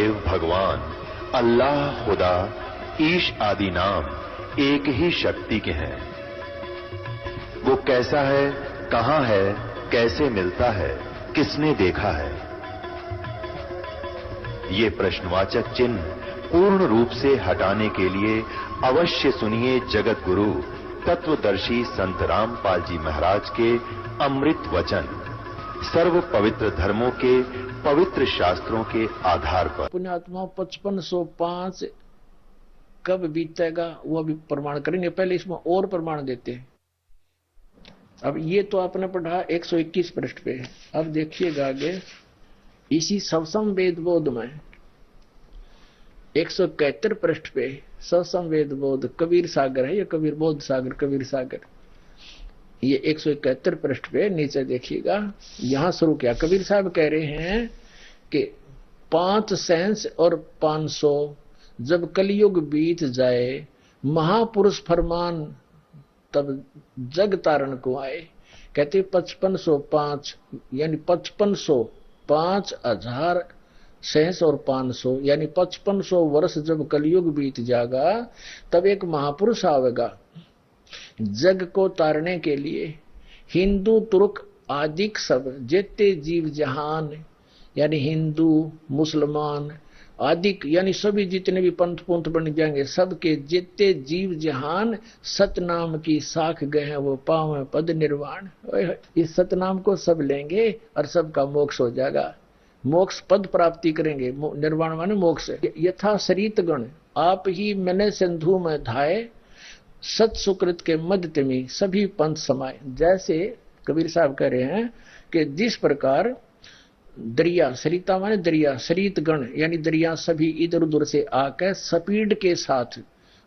देव भगवान अल्लाह खुदा ईश आदि नाम एक ही शक्ति के हैं। वो कैसा है, कहां है, कैसे मिलता है, किसने देखा है? ये प्रश्नवाचक चिन्ह पूर्ण रूप से हटाने के लिए अवश्य सुनिए जगत गुरु तत्वदर्शी संत रामपाल जी महाराज के अमृत वचन, सर्व पवित्र धर्मों के पवित्र शास्त्रों के आधार पर। पुण्यात्मा 5505 कब बीतेगा वो अभी प्रमाण करेंगे, पहले इसमें और प्रमाण देते हैं। अब ये तो आपने पढ़ा 121 पृष्ठ पे। अब देखिएगा आगे इसी सवसम वेद बोध में 171 पृष्ठ पे सवसम वेद बोध कबीर सागर है, ये कबीर बोध सागर कबीर सागर, ये 171 पृष्ठ पे नीचे देखिएगा। यहां शुरू किया, कबीर साहब कह रहे हैं कि 5 सेंस और 500 जब कलयुग बीत जाए, महापुरुष फरमान तब जग तारण को आए। कहते 5505 यानी 5500 5000 सेंस और 500 यानी 5500 वर्ष जब कलयुग बीत जाएगा, तब एक महापुरुष आवेगा जग को तारने के लिए। हिंदू तुर्क आदिक सब जितने जीव जहान यानी हिंदू मुसलमान आदिक यानी सभी जितने भी पंथ पुंथ बन जाएंगे, सबके जितने जीव जहान सतनाम की साख गए हैं वो पावे पद निर्वाण। इस सतनाम को सब लेंगे और सबका मोक्ष हो जाएगा, मोक्ष पद प्राप्ति करेंगे। निर्वाण माने मोक्ष। यथा सरित गण आप ही मैंने सिंधु में धाये, सत सुकृत के मध्य में सभी पंथ समाये। जैसे कबीर साहब कह रहे हैं कि जिस प्रकार दरिया, सरिता माने दरिया, सरित गण यानी दरिया सभी इधर उधर से आकर स्पीड के साथ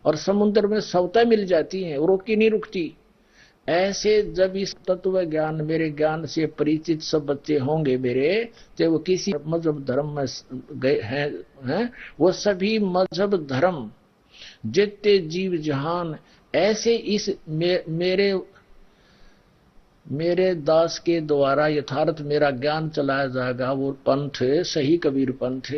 और समुद्र में सवता मिल जाती हैं, रोकी नहीं रुकती। ऐसे जब इस तत्व ज्ञान मेरे ज्ञान से परिचित सब बच्चे होंगे मेरे, चाहे वो किसी मजहब धर्म में गए हैं, वो सभी मजहब धर्म जितने जीव जहान ऐसे इस मेरे दास के द्वारा यथार्थ मेरा ज्ञान चलाया जाएगा। वो पंथ सही कबीर पंथ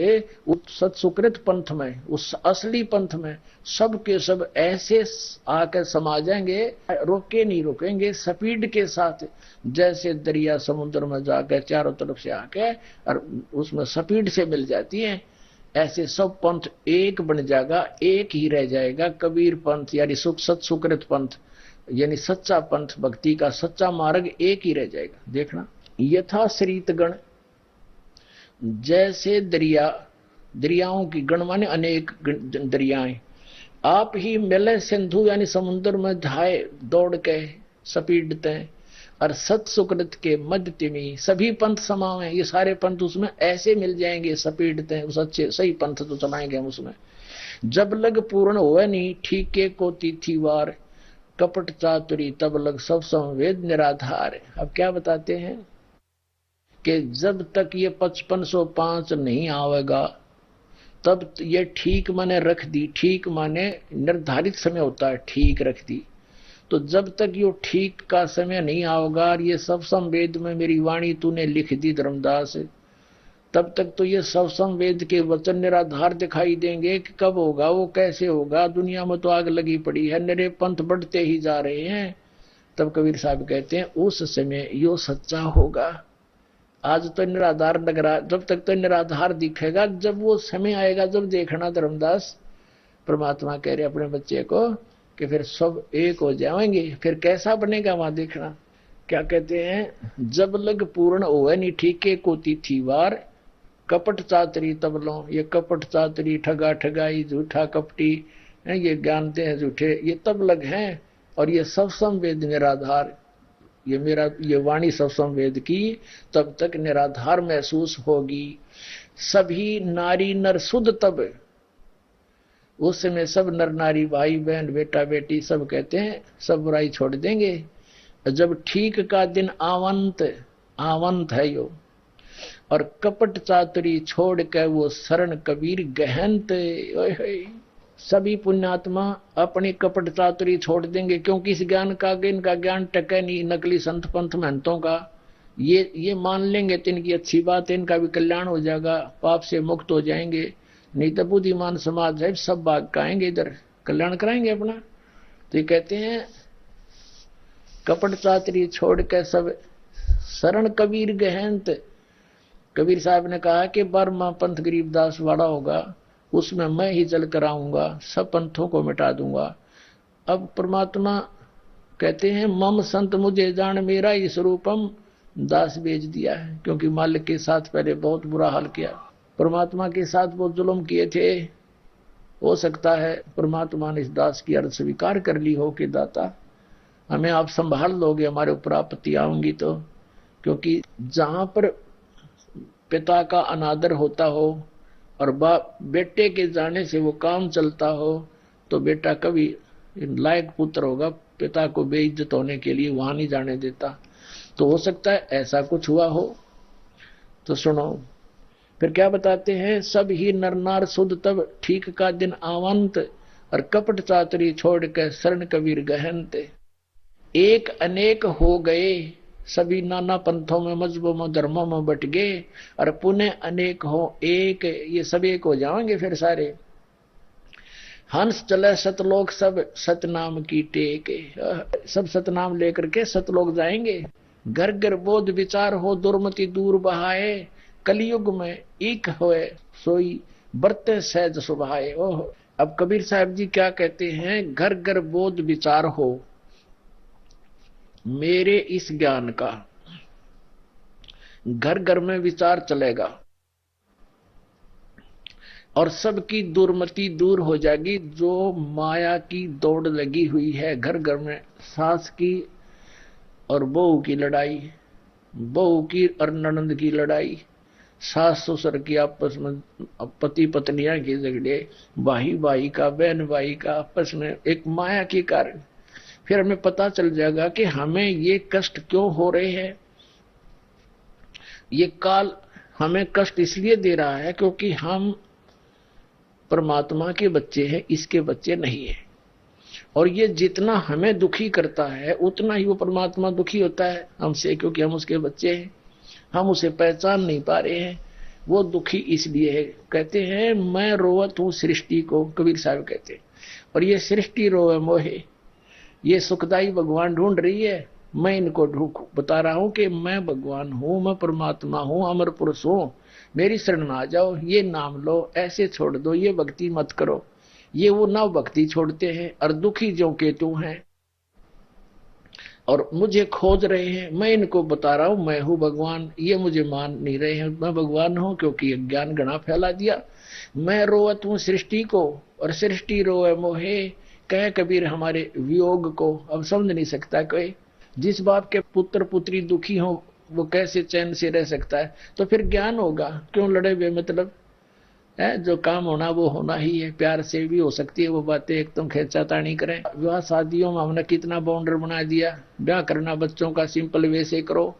उस सत्सुकृत पंथ में, उस असली पंथ में सब के सब ऐसे आकर समा जाएंगे, रोके नहीं रुकेंगे, स्पीड के साथ। जैसे दरिया समुद्र में जाकर चारों तरफ से आके और उसमें स्पीड से मिल जाती है, ऐसे सब पंथ एक बन जाएगा, एक ही रह जाएगा कबीर पंथ यानी सत्सुकृत पंथ यानी सच्चा पंथ, भक्ति का सच्चा मार्ग एक ही रह जाएगा। देखना यथा सरित गण जैसे दरिया, दरियाओं की गण माने अनेक दरियाएं, आप ही मिले सिंधु यानी समुद्र में धाये दौड़ के स्पीडते और सत्सुकृत के मध्य में सभी पंथ समावे। ये सारे पंथ उसमें ऐसे मिल जाएंगे, स्पीडते उस अच्छे सही पंथ तो चलाएंगे हम उसमें। जब लग पूर्ण हुए नहीं ठीके को तिथिवार, कपट चातुरी तब लग सब संवेद निराधार। अब क्या बताते हैं कि जब तक ये 5505 नहीं आवेगा तब ये ठीक माने रख दी, ठीक माने निर्धारित समय होता है, ठीक रख दी। तो जब तक ये ठीक का समय नहीं आवेगा और ये सब संवेद में मेरी वाणी तूने लिख दी धर्मदास, तब तक तो ये सब संवेद के वचन निराधार दिखाई देंगे कि कब होगा, वो कैसे होगा। दुनिया में तो आग लगी पड़ी है, नरे पंथ बढ़ते ही जा रहे हैं। तब कबीर साहब कहते हैं उस समय यो सच्चा होगा। आज तो निराधार लग रहा, जब तक तो निराधार दिखेगा, जब वो समय आएगा जब देखना धर्मदास। परमात्मा कह रहे अपने बच्चे को कि फिर सब एक हो जाएंगे, फिर कैसा बनेगा वहां देखना। क्या कहते हैं, जब लग पूर्ण होवे नहीं ठीके को तिथिवार, कपट चातरी तब लो। ये कपट चातरी, ठगा ठगाई, झूठा कपटी, ये ज्ञानते हैं झूठे, ये तब लग हैं। और ये सब संवेद निराधार, ये मेरा ये वाणी सब संवेद की तब तक निराधार महसूस होगी। सभी नारी नर शुद्ध तब, उस समय सब नर नारी भाई बहन बेटा बेटी सब कहते हैं सब बुराई छोड़ देंगे। जब ठीक का दिन आवंत है यो, और कपट चातुरी छोड़ के वो शरण कबीर गहनत। सभी पुण्यात्मा अपनी कपट चातुरी छोड़ देंगे, क्योंकि इस ज्ञान का इनका ज्ञान टके नहीं नकली संत पंथ महंतों का। ये मान लेंगे तो इनकी अच्छी बात है, इनका भी कल्याण हो जाएगा, पाप से मुक्त हो जाएंगे। नहीं तो बुद्धिमान समाज है, सब भाग काएंगे, इधर कल्याण कराएंगे अपना। तो ये कहते हैं कपट चातरी छोड़ के सब शरण कबीर गहनत। कबीर साहब ने कहा कि 12वां पंथ गरीबदास वाड़ा होगा, उसमें मैं ही चल कर आऊंगा, सब पंथों को मिटा दूंगा। अब परमात्मा कहते हैं मम संत मुझे जान मेरा ही स्वरूपम, दास बेच दिया है, क्योंकि मालिक के साथ पहले बहुत बुरा हाल किया, परमात्मा के साथ बहुत जुल्म किए थे। हो सकता है परमात्मा ने इस दास की अर्ज स्वीकार कर ली हो कि दाता हमें आप संभाल लोगे, हमारे ऊपर आपत्ति आऊंगी तो। क्योंकि जहां पर पिता का अनादर होता हो और बेटे के जाने से वो काम चलता हो, तो बेटा कभी लायक पुत्र होगा, पिता को बेइज्जत होने के लिए वहां नहीं जाने देता। तो हो सकता है ऐसा कुछ हुआ हो। तो सुनो फिर क्या बताते हैं, सब ही नर नार शुद्ध तब ठीक का दिन आवंत, और कपट चातरी छोड़ के शरण कबीर गहनत। एक अनेक हो गए सभी नाना पंथों में मजहबों में धर्मों में बट गए, और पुनः अनेक हो एक, ये सब एक हो जाएंगे फिर सारे। हंस चले सतलोक सब सतनाम की टेक, सब सतनाम लेकर के सतलोक जाएंगे। घर घर बोध विचार हो दुर्मति दूर बहाए, कलयुग में एक होए सोई बरते सहज सुभाए। ओह, अब कबीर साहब जी क्या कहते हैं, घर घर बोध विचार हो मेरे इस ज्ञान का, घर घर में विचार चलेगा और सबकी दुर्मति दूर हो जाएगी। जो माया की दौड़ लगी हुई है घर घर में, सास की और बहू की लड़ाई, बहू की और ननंद की लड़ाई, सास ससुर की आपस में, पति पत्नियां के झगड़े, भाई भाई का बहन भाई का आपस में, एक माया के कारण। फिर हमें पता चल जाएगा कि हमें ये कष्ट क्यों हो रहे हैं। ये काल हमें कष्ट इसलिए दे रहा है क्योंकि हम परमात्मा के बच्चे हैं, इसके बच्चे नहीं है। और ये जितना हमें दुखी करता है उतना ही वो परमात्मा दुखी होता है हमसे, क्योंकि हम उसके बच्चे हैं, हम उसे पहचान नहीं पा रहे हैं। वो दुखी इसलिए है। कहते हैं मैं रोवत हूं सृष्टि को, कबीर साहब कहते हैं, और ये सृष्टि रोवे मोहे, ये सुखदाई भगवान ढूंढ रही है, मैं इनको बता रहा हूं कि मैं भगवान हूं, मैं परमात्मा हूं, अमर पुरुष हूं, मेरी शरण में आ जाओ, ये नाम लो, ऐसे छोड़ दो, ये भक्ति मत करो। ये वो नव भक्ति छोड़ते हैं और दुखी जो केतु हैं और मुझे खोज रहे हैं। मैं इनको बता रहा हूं मैं हूं भगवान, ये मुझे मान नहीं रहे हैं मैं भगवान हूं, क्योंकि ज्ञान गणा फैला दिया। मैं रोवत हूं सृष्टि को और सृष्टि रोए मोहे, कह कबीर हमारे वियोग को। अब समझ नहीं सकता कोई, जिस बाप के पुत्र पुत्री दुखी हो वो कैसे चैन से रह सकता है। तो फिर ज्ञान होगा, क्यों लड़े बेमतलब है, जो काम होना वो होना ही है। प्यार से भी हो सकती है वो बातें, एकदम खींचातानी करें। विवाह शादियों में हमने कितना बाउंडर बना दिया, ब्याह करना बच्चों का सिंपल वैसे करो,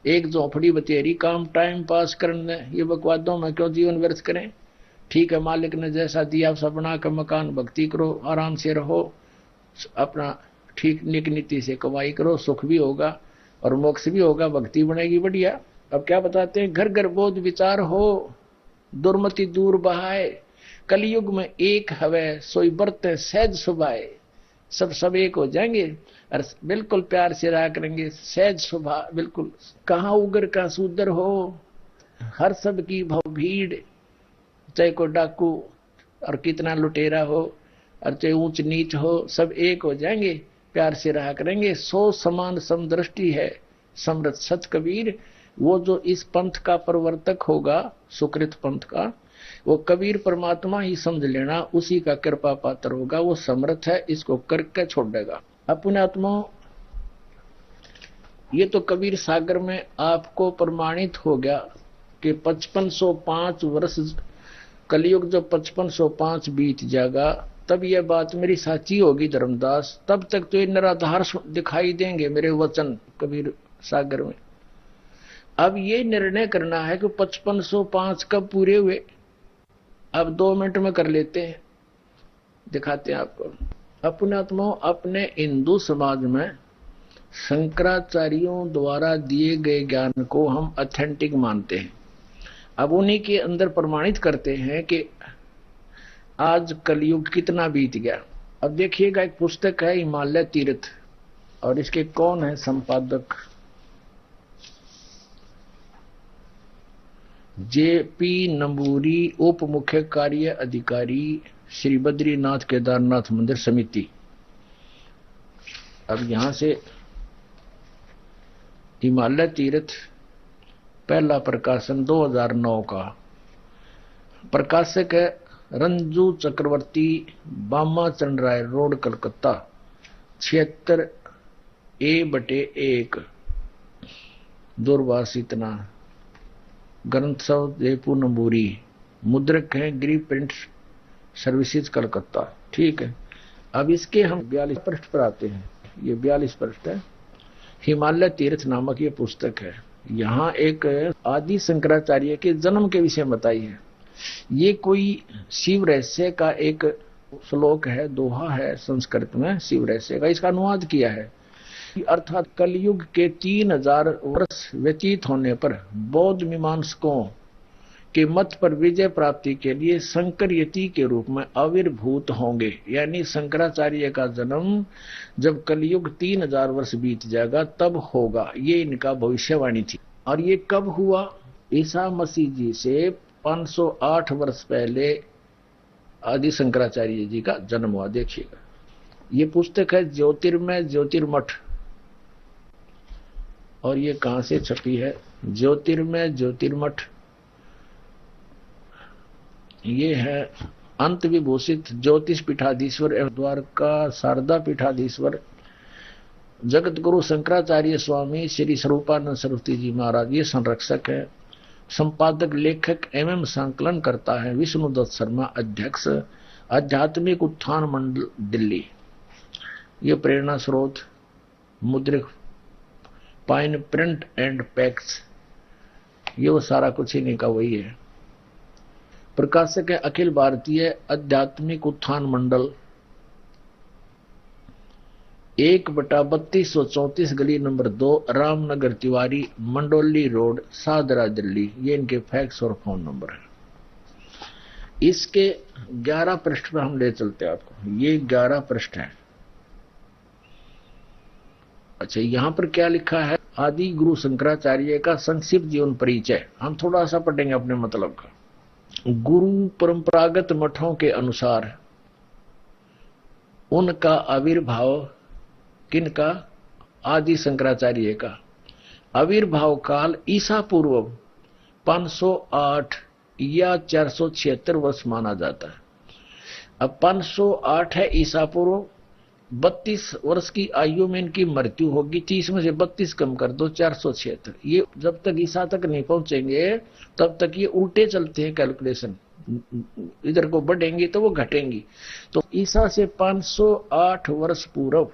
एक झोपड़ी बतेरी काम टाइम पास करने, ये बकवादों में क्यों जीवन व्यर्थ करें। ठीक है, मालिक ने जैसा दिया सब बना कर मकान भक्ति करो, आराम से रहो, अपना ठीक निक नीति से कमाई करो, सुख भी होगा और मोक्ष भी होगा, भक्ति बनेगी बढ़िया। अब क्या बताते हैं, घर घर बोध विचार हो दुर्मति दूर बहाए, कलयुग में एक हवे सोई बरते सहज सुभाए। सब एक हो जाएंगे और बिल्कुल प्यार से रहा करेंगे, सहज सुभा बिल्कुल। कहाँ उगर का सूदर हो, हर सब की भव भीड़, चाहे कोई डाकू और कितना लुटेरा हो और चाहे ऊंच नीच हो, सब एक हो जाएंगे, प्यार से रहा करेंगे। सो समान समदृष्टि है समृत सच कबीर। वो जो इस पंथ का प्रवर्तक होगा, सुकृत पंथ का, वो कबीर परमात्मा ही समझ लेना, उसी का कृपा पात्र होगा। वो समर्थ है, इसको करके छोड़ देगा। अपने आत्मा, ये तो कबीर सागर में आपको प्रमाणित हो गया कि 5505 वर्ष कलयुग जो 5505 बीत जाएगा, तब यह बात मेरी साची होगी धर्मदास। तब तक तो ये निराधार दिखाई देंगे मेरे वचन कबीर सागर में। अब ये निर्णय करना है कि 5505 कब पूरे हुए। अब 2 मिनट में कर लेते हैं, दिखाते हैं आपको। अपने आत्मा, अपने हिंदू समाज में शंकराचार्यों द्वारा दिए गए ज्ञान को हम ऑथेंटिक मानते हैं। अब उन्हीं के अंदर प्रमाणित करते हैं कि आज कलयुग कितना बीत गया। अब देखिएगा, एक पुस्तक है हिमालय तीर्थ, और इसके कौन है संपादक? जेपी नंबूरी, उप मुख्य कार्य अधिकारी, श्री बद्रीनाथ केदारनाथ मंदिर समिति। अब यहां से हिमालय तीर्थ, पहला प्रकाशन 2009 का, प्रकाशक है रंजू चक्रवर्ती, बामा चंद्र राय रोड, कलकत्ता, 76A/1, दूरभाष इतना। ग्रंथ सब जयपुर नंबूरी, मुद्रक है गिरी प्रिंट सर्विसेज, कलकत्ता। ठीक है, अब इसके हम 42 पृष्ठ पर आते हैं। ये 42 पृष्ठ है। हिमालय तीर्थ नामक ये पुस्तक है। यहाँ एक आदि शंकराचार्य के जन्म के विषय में बताई है। ये कोई शिव रहस्य का एक श्लोक है, दोहा है संस्कृत में शिव रहस्य का, इसका अनुवाद किया है। अर्थात कलयुग के 3000 वर्ष व्यतीत होने पर बौद्ध मीमांसकों के मत पर विजय प्राप्ति के लिए शंकर यति के रूप में आविर्भूत होंगे। यानी शंकराचार्य का जन्म जब कलयुग 3000 वर्ष बीत जाएगा तब होगा, ये इनका भविष्यवाणी थी। और ये कब हुआ? ईसा मसीह जी से 508 वर्ष पहले आदि शंकराचार्य जी का जन्म हुआ। देखिएगा, ये पुस्तक है ज्योतिर्मय ज्योतिर्मठ, और ये कहां से छपी है? ज्योतिर्मय ज्योतिर्मठ। ये है अंत विभूषित ज्योतिष पीठाधीश्वर एवं द्वारका शारदा पीठाधीश्वर जगत गुरु शंकराचार्य स्वामी श्री स्वरूपानंद सरस्वती जी महाराज, ये संरक्षक है। संपादक लेखक एवं संकलन करता है विष्णुदत्त शर्मा, अध्यक्ष आध्यात्मिक उत्थान मंडल दिल्ली। ये प्रेरणा स्रोत Mudryk pine print and PACS, ये वो सारा कुछ इन्हीं का वही है। प्रकाशक है अखिल भारतीय आध्यात्मिक उत्थान मंडल, 1/3234 गली नंबर 2, रामनगर तिवारी, मंडोली रोड, सादरा दिल्ली। ये इनके फैक्स और फोन नंबर है। इसके 11 पृष्ठ पर हम ले चलते हैं आपको। ये 11 पृष्ठ है। अच्छा, यहां पर क्या लिखा है? आदि गुरु शंकराचार्य का संक्षिप्त जीवन परिचय। हम थोड़ा सा पढ़ेंगे अपने मतलब का। गुरु परंपरागत मठों के अनुसार उनका आविर्भाव, किनका? आदि शंकराचार्य का आविर्भाव काल ईसा पूर्व 508 या 476 वर्ष माना जाता है। अब 508 है ईसा पूर्व, 32 वर्ष की आयु में इनकी मृत्यु होगी। 30 में से 32 कम कर दो, 476। ये जब तक ईसा तक नहीं पहुंचेंगे तब तक ये उल्टे चलते हैं कैलकुलेशन, इधर को बढ़ेंगी तो वो घटेंगी। तो ईसा से 508 वर्ष पूर्व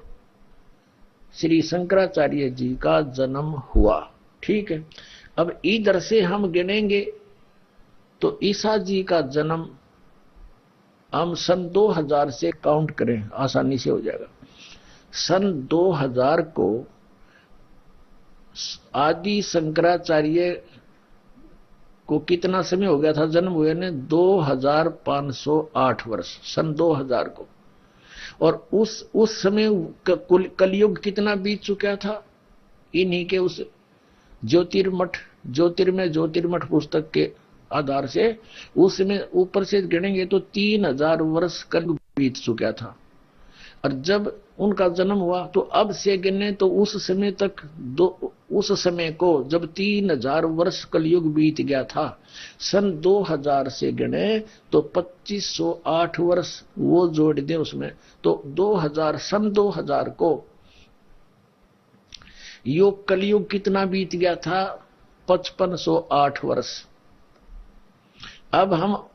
श्री शंकराचार्य जी का जन्म हुआ। ठीक है, अब इधर से हम गिनेंगे तो ईसा जी का जन्म हम सन 2000 से काउंट करें, आसानी से हो जाएगा। सन 2000 को आदि शंकराचार्य को कितना समय हो गया था जन्म हुए ने? 2508 वर्ष, सन 2000 को। और उस समय कलयुग कितना बीत चुका था? इन्हीं के उस ज्योतिर्मय ज्योतिर्मठ पुस्तक के आधार से उसमें ऊपर से गिनेंगे तो 3000 वर्ष कलयुग बीत चुका था। और जब उनका जन्म हुआ तो अब से गिने तो उस समय तक उस समय को जब 3000 वर्ष कलयुग बीत गया था, सन 2000 से गिने तो 2508 वर्ष वो जोड़ दें उसमें, तो 2000 सन 2000 को योग कलयुग कितना बीत गया था? 5508 वर्ष। अब हम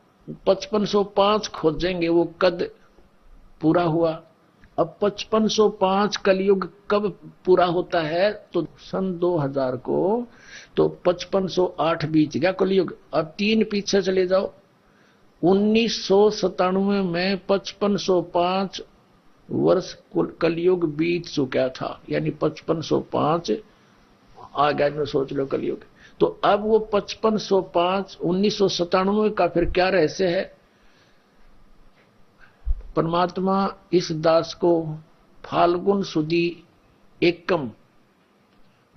5505 खोजेंगे, वो कद पूरा हुआ। अब 5505 कलयुग कब पूरा होता है? तो सन 2000 को, तो 5508 बीत गया कलयुग। अब 3 पीछे चले जाओ, 1997 में 5505 वर्ष कलयुग बीत चुका था, यानी 5505 आ गया में सोच लो कलयुग। तो अब वो 5505 1997 का फिर क्या रहस्य है? परमात्मा इस दास को फाल्गुन सुदी एकम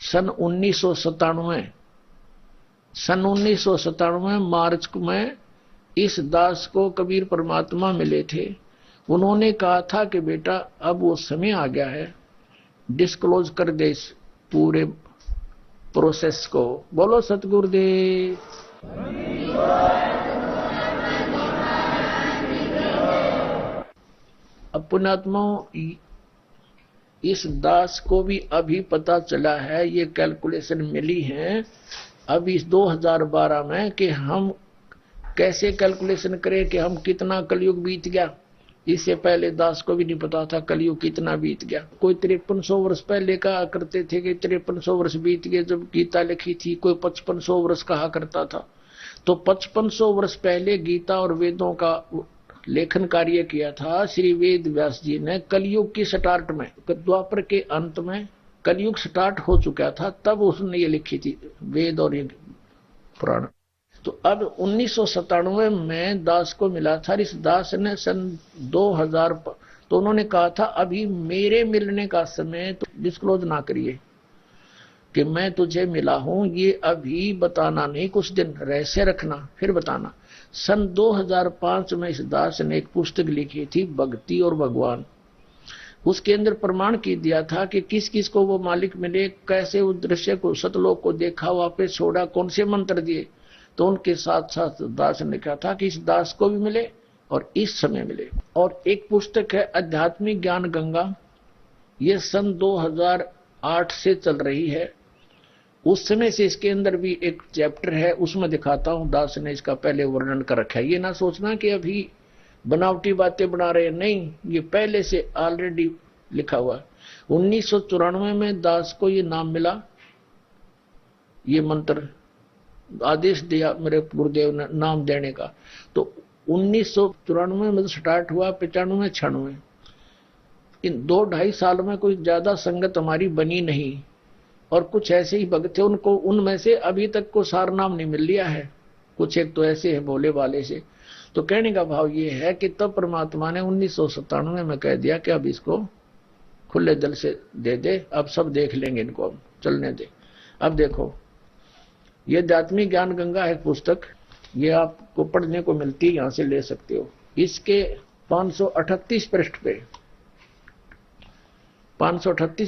सन 1997 मार्च में इस दास को कबीर परमात्मा मिले थे। उन्होंने कहा था कि बेटा अब वो समय आ गया है, डिस्क्लोज कर दे इस पूरे प्रोसेस को। बोलो सतगुरुदेव। अब पुण्यात्माओं, इस दास को भी अभी पता चला है, ये कैलकुलेशन मिली है अब इस 2012 में कि हम कैसे कैलकुलेशन करें कि हम कितना कलयुग बीत गया। इससे पहले दास को भी नहीं पता था कलयुग कितना बीत गया। कोई 5300 वर्ष पहले कहा करते थे कि 5300 वर्ष बीत गए जब गीता लिखी थी, कोई 5500 वर्ष कहा करता था। तो 5500 वर्ष पहले गीता और वेदों का लेखन कार्य किया था श्री वेद व्यास जी ने कलयुग की स्टार्ट में। द्वापर के अंत में कलयुग स्टार्ट हो चुका था, तब उसने ये लिखी थी वेद और ये पुराण। तो अब 1997 में दास को मिला था। इस दास ने सन 2000 तो उन्होंने कहा था अभी मेरे मिलने का समय तो डिस्क्लोज ना करिए कि मैं तुझे मिला हूं, ये अभी बताना नहीं, कुछ दिन रहस्य रखना फिर बताना। सन 2005 में इस दास ने एक पुस्तक लिखी थी भक्ति और भगवान। उसके अंदर प्रमाण की दिया था कि किस किस को वो मालिक मिले, कैसे उस दृश्य को सतलोक को देखा, वापस छोड़ा, कौन से मंत्र दिए। तो उनके साथ साथ दास ने कहा था कि इस दास को भी मिले और इस समय मिले। और एक पुस्तक है आध्यात्मिक ज्ञान गंगा, ये सन 2008 से चल रही है। उस समय से इसके अंदर भी एक चैप्टर है, उसमें दिखाता हूं दास ने इसका पहले वर्णन कर रखा है। ये ना सोचना कि अभी बनावटी बातें बना रहे, नहीं, ये पहले से ऑलरेडी लिखा हुआ है। 1994 में दास को ये नाम मिला, ये मंत्र आदेश दिया मेरे गुरुदेव ने नाम देने का। तो 1994 में स्टार्ट हुआ, 95 96 इन 2-2.5 साल में कोई ज्यादा संगत हमारी बनी नहीं। और कुछ ऐसे ही भक्त थे, उनको उनमें से अभी तक को सार नाम नहीं मिल लिया है। कुछ एक तो ऐसे है भोले वाले से। तो कहने का भाव ये है कि तब परमात्मा ने 1997 में कह दिया कि अब इसको खुले दिल से दे दे, अब सब देख लेंगे इनको, अब चलने दे। अब देखो ये आध्यात्मिक ज्ञान गंगा है पुस्तक, ये आपको पढ़ने को मिलती है, यहां से ले सकते हो। इसके 538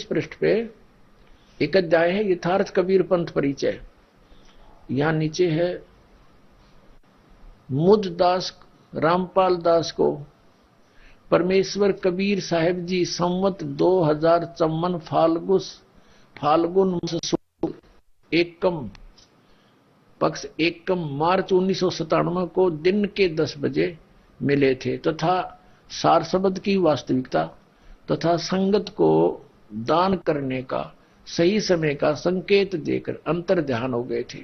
पृष्ठ पे एक अध्याय है यथार्थ कबीर पंथ परिचय। यहां नीचे है मुझ दास रामपाल दास को परमेश्वर कबीर साहिब जी संवत 2054 फाल्गुन एकम पक्ष एकम मार्च 1997 को दिन के 10 बजे मिले थे तथा सार शब्द की वास्तविकता तथा संगत को दान करने का सही समय का संकेत देकर अंतर ध्यान हो गए थे।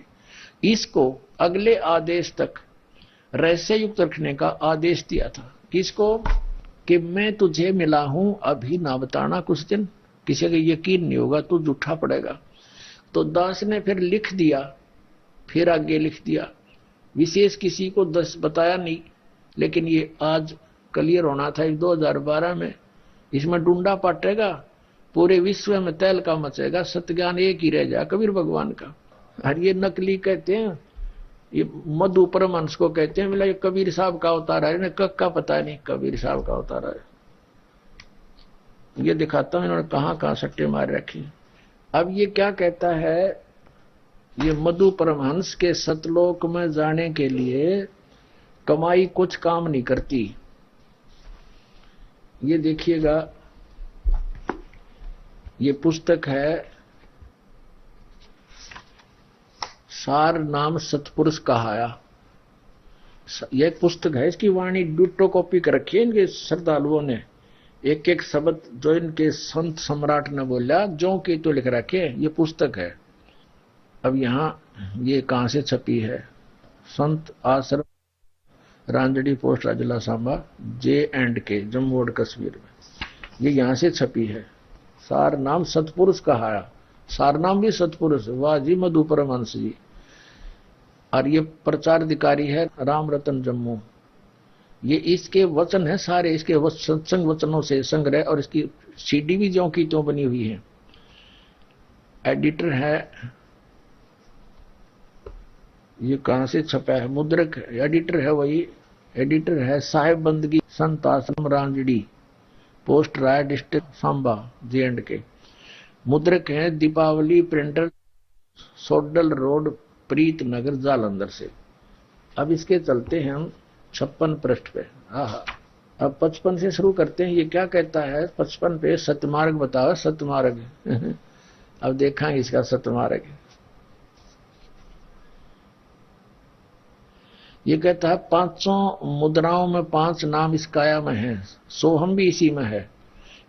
इसको अगले आदेश तक रहस्य युक्त रखने का आदेश दिया था। किसको? कि मैं तुझे मिला हूं, अभी ना बताना, कुछ दिन किसी का यकीन नहीं होगा तो झूठा पड़ेगा। तो दास ने फिर लिख दिया, फिर आगे लिख दिया, विशेष किसी को बताया नहीं, लेकिन ये आज क्लियर होना था 2012 में। इसमें डूंडा पाटेगा, पूरे विश्व में तहलका मचेगा, सत्य एक ही रह जाए कबीर भगवान का। और ये नकली कहते हैं, ये मधु परमहंस को कहते हैं, बोला ये कबीर साहब का अवतार है, इन्हें कब का पता नहीं कबीर साहब का अवतार है। ये दिखाता हूं इन्होंने कहां कहां सट्टे मार रखी। अब ये क्या कहता है, ये मधु परमहंस के सतलोक में जाने के लिए कमाई कुछ काम नहीं करती। ये देखिएगा, ये पुस्तक है सार नाम सतपुरुष कहाया। यह पुस्तक है, इसकी वाणी डुट्टो कॉपी कर रखी है इनके श्रद्धालुओं ने, एक एक शब्द जो इनके संत सम्राट ने बोला जो कि तो लिख रखे। ये पुस्तक है। अब यहां ये कहां से छपी है? संत आश्रम रांजड़ी पोस्ट जिला सांबा J&K जम्मू और कश्मीर में, ये यहां से छपी है। सार नाम सतपुरुष कहाया, सार नाम भी सतपुरुष, वाह जी मधु परमहंस जी। और ये प्रचार अधिकारी है राम रतन जम्मू। ये इसके वचन है सारे, इसके सत्संग वचनों से संग्रह, और इसकी सीडी भी ज्यों की त्यों बनी हुई है। एडिटर है, ये कहां से छपा है, मुद्रक एडिटर है वही, एडिटर है साहेब बंदगी संत आश्रम रांजड़ी, पोस्ट राय डिस्ट्रिक्ट सांबा J&K। मुद्रक है दीपावली प्रिंटर, सोडल रोड, प्रीत नगर, जालंधर से। अब इसके चलते हैं हम 56 पृष्ठ पे। अब 55 से शुरू करते हैं। ये क्या कहता है 55 पे, सतमार्ग बताओ, सतमार्ग अब देखेंगे इसका सतमार्ग। ये कहता है 500 मुद्राओं में 5 नाम इस काया में है, सोहम भी इसी में है।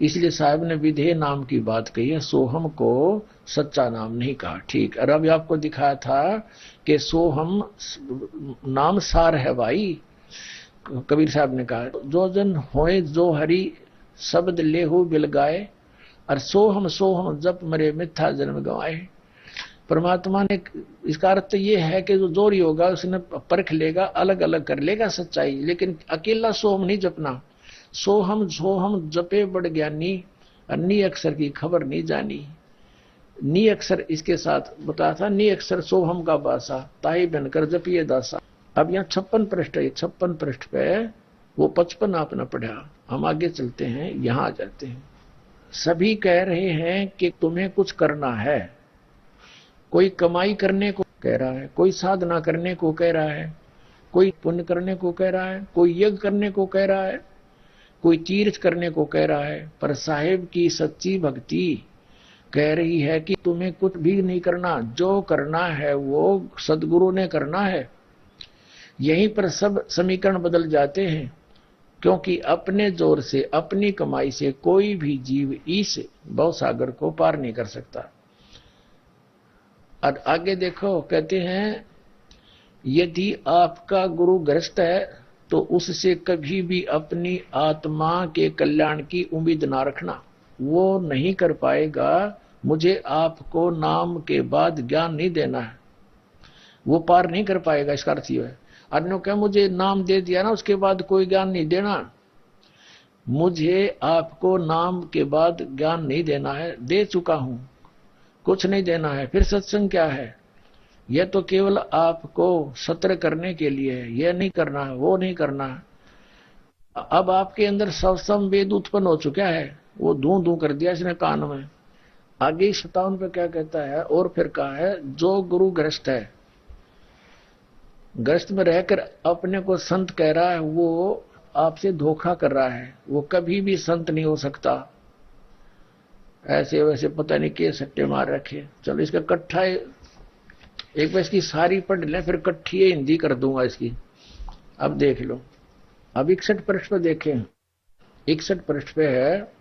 इसलिए साहब ने विधेय नाम की बात कही है, सोहम को सच्चा नाम नहीं कहा। ठीक, और अभी आपको दिखाया था कि सोहम नाम सार है भाई। कबीर साहब ने कहा, जो जन होए जो हरि शब्द लेहु बिल गाए, और सोहम सोहम जप मरे मिथ्या जन्म गवाए। परमात्मा ने, इसका अर्थ ये है कि जो जोरी होगा उसने परख लेगा, अलग अलग कर लेगा सच्चाई, लेकिन अकेला सोहम नहीं जपना। सोहम सोहम जपे बड़ ज्ञानी, और नी अक्षर की खबर नहीं जानी। नी अक्षर इसके साथ बताया था, नी अक्षर सोहम का बासा, ताई बनकर जपिए दासा। अब यहाँ 56 पृष्ठ है, 56 पृष्ठ पे वो 55 आपने पढ़ा। हम आगे चलते हैं, यहाँ आ जाते हैं। सभी कह रहे हैं कि तुम्हें कुछ करना है, कोई कमाई करने को कह रहा है, कोई साधना करने को कह रहा है, कोई पुण्य करने को कह रहा है, कोई यज्ञ करने को कह रहा है, कोई तीर्थ करने को कह रहा है। पर साहिब की सच्ची भक्ति कह रही है कि तुम्हें कुछ भी नहीं करना, जो करना है वो सदगुरु ने करना है। यहीं पर सब समीकरण बदल जाते हैं, क्योंकि अपने जोर से, अपनी कमाई से कोई भी जीव इस भवसागर को पार नहीं कर सकता। और आगे देखो, कहते हैं यदि आपका गुरु ग्रस्त है तो उससे कभी भी अपनी आत्मा के कल्याण की उम्मीद ना रखना, वो नहीं कर पाएगा। मुझे आपको नाम के बाद ज्ञान नहीं देना है, वो पार नहीं कर पाएगा। इसका अर्थ ये है, अन्यों क्या मुझे नाम दे दिया ना, उसके बाद कोई ज्ञान नहीं देना। मुझे आपको नाम के बाद ज्ञान नहीं देना है, दे चुका हूं, कुछ नहीं देना है। फिर सत्संग क्या है? यह तो केवल आपको सत्र करने के लिए है, यह नहीं करना है, वो नहीं करना है। अब आपके अंदर सवसम वेद उत्पन्न हो चुका है, वो धू धू कर दिया इसने कान में। आगे 57 पे क्या कहता है, और फिर कहा है जो गुरु ग्रस्त है, ग्रस्त में रहकर अपने को संत कह रहा है, वो आपसे धोखा कर रहा है, वो कभी भी संत नहीं हो सकता। ऐसे वैसे पता नहीं के सट्टे मार रखे। चलो इसका कट्ठा एक बार इसकी सारी पढ़ लें, फिर कट्ठी हिंदी कर दूंगा इसकी। अब देख लो, अब 61 पृष्ठ पे देखें। 61 पृष्ठ पे है,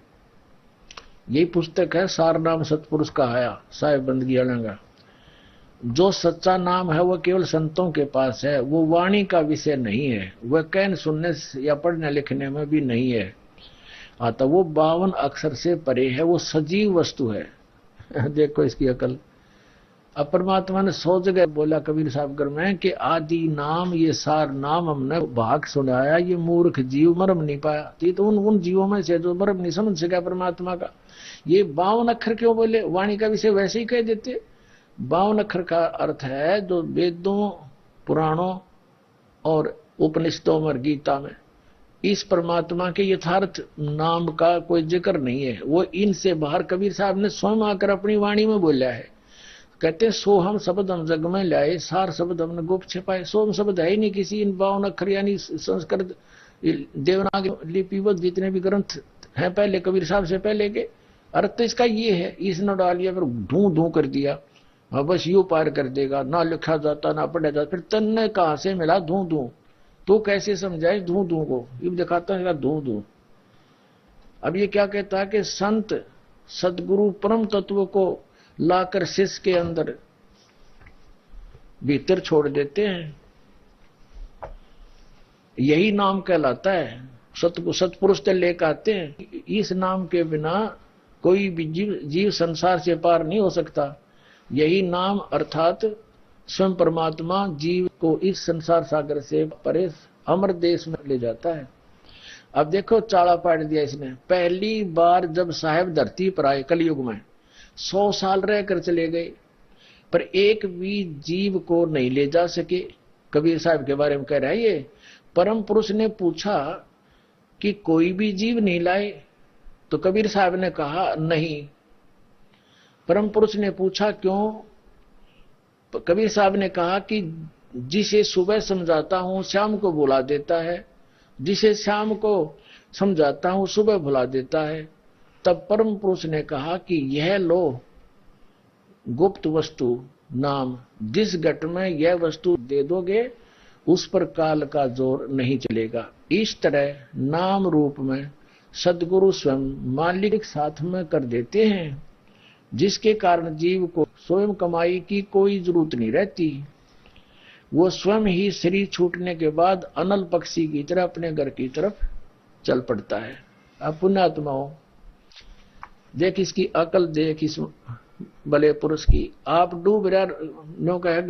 यही पुस्तक है सार नाम सतपुरुष का आया, साहेब बंदगी अलंगा। जो सच्चा नाम है वह केवल संतों के पास है, वो वाणी का विषय नहीं है, वह कहने सुनने या पढ़ने लिखने में भी नहीं है। तो वो 52 अक्षर से परे है, वो सजीव वस्तु है। देखो इसकी अकल। अब परमात्मा ने 100 जगह बोला कबीर साहब कर में कि आदि नाम ये सार नाम हमने भाग सुनाया, ये मूर्ख जीव मर्म नहीं पाया। तो उन जीवों में से जो मर्म नहीं समझ सका परमात्मा का। ये 52 अक्षर क्यों बोले? वाणी का विषय वैसे ही कह देते। 52 अक्षर का अर्थ है जो वेदों, पुराणों और उपनिषदों में, गीता में इस परमात्मा के यथार्थ नाम का कोई जिक्र नहीं है। वो इनसे बाहर कबीर साहब ने स्वयं आकर अपनी वाणी में बोला है। कहते हैं सोहम शब्द हम जग में लाए, सार शब्द हमने गुप्त छिपाए। सोहम शब्द है ही नहीं किसी इन 52 अक्षर यानी संस्कृत देवनागरी लिपिबद्ध जितने भी ग्रंथ हैं पहले कबीर साहब से पहले के, अर्थ इसका ये है। इसने डालिया फिर धू धू कर दिया, हाँ बस यू पार कर देगा, ना लिखा जाता ना पढ़ा जाता। फिर तन्ने कहां से मिला धू धू? तो कैसे समझाए धू धू को? ये दिखाता है धू धू। अब ये क्या कहता है कि संत सदगुरु परम तत्व को लाकर शिष्य के अंदर भीतर छोड़ देते हैं, यही नाम कहलाता है। सतपुरुष से लेकर आते हैं। इस नाम के बिना कोई भी जीव संसार से पार नहीं हो सकता। यही नाम अर्थात स्वयं परमात्मा जीव को इस संसार सागर से परे अमर देश में ले जाता है। अब देखो चाला पाट दिया इसने। पहली बार जब साहेब धरती पर आए कलयुग में 100 साल रहकर चले गए, पर एक भी जीव को नहीं ले जा सके। कबीर साहब के बारे में कह रहा है ये। परम पुरुष ने पूछा कि कोई भी जीव नहीं लाए? तो कबीर साहब ने कहा नहीं। परम पुरुष ने पूछा क्यों? कबीर साहब ने कहा कि जिसे सुबह समझाता हूं शाम को भुला देता है, जिसे शाम को समझाता हूं सुबह भुला देता है। तब परम पुरुष ने कहा कि यह लो गुप्त वस्तु नाम, जिस घट में यह वस्तु दे दोगे उस पर काल का जोर नहीं चलेगा। इस तरह नाम रूप में सदगुरु स्वयं मालिक साथ में कर देते हैं, जिसके कारण जीव को स्वयं कमाई की कोई जरूरत नहीं रहती। वो स्वयं ही शरीर छूटने के बाद अनल पक्षी की तरह अपने घर की तरफ चल पड़ता है। अब पुण्यात्माओं देख इसकी अकल, देख इस भले पुरुष की। आप डूब रहा नो कहे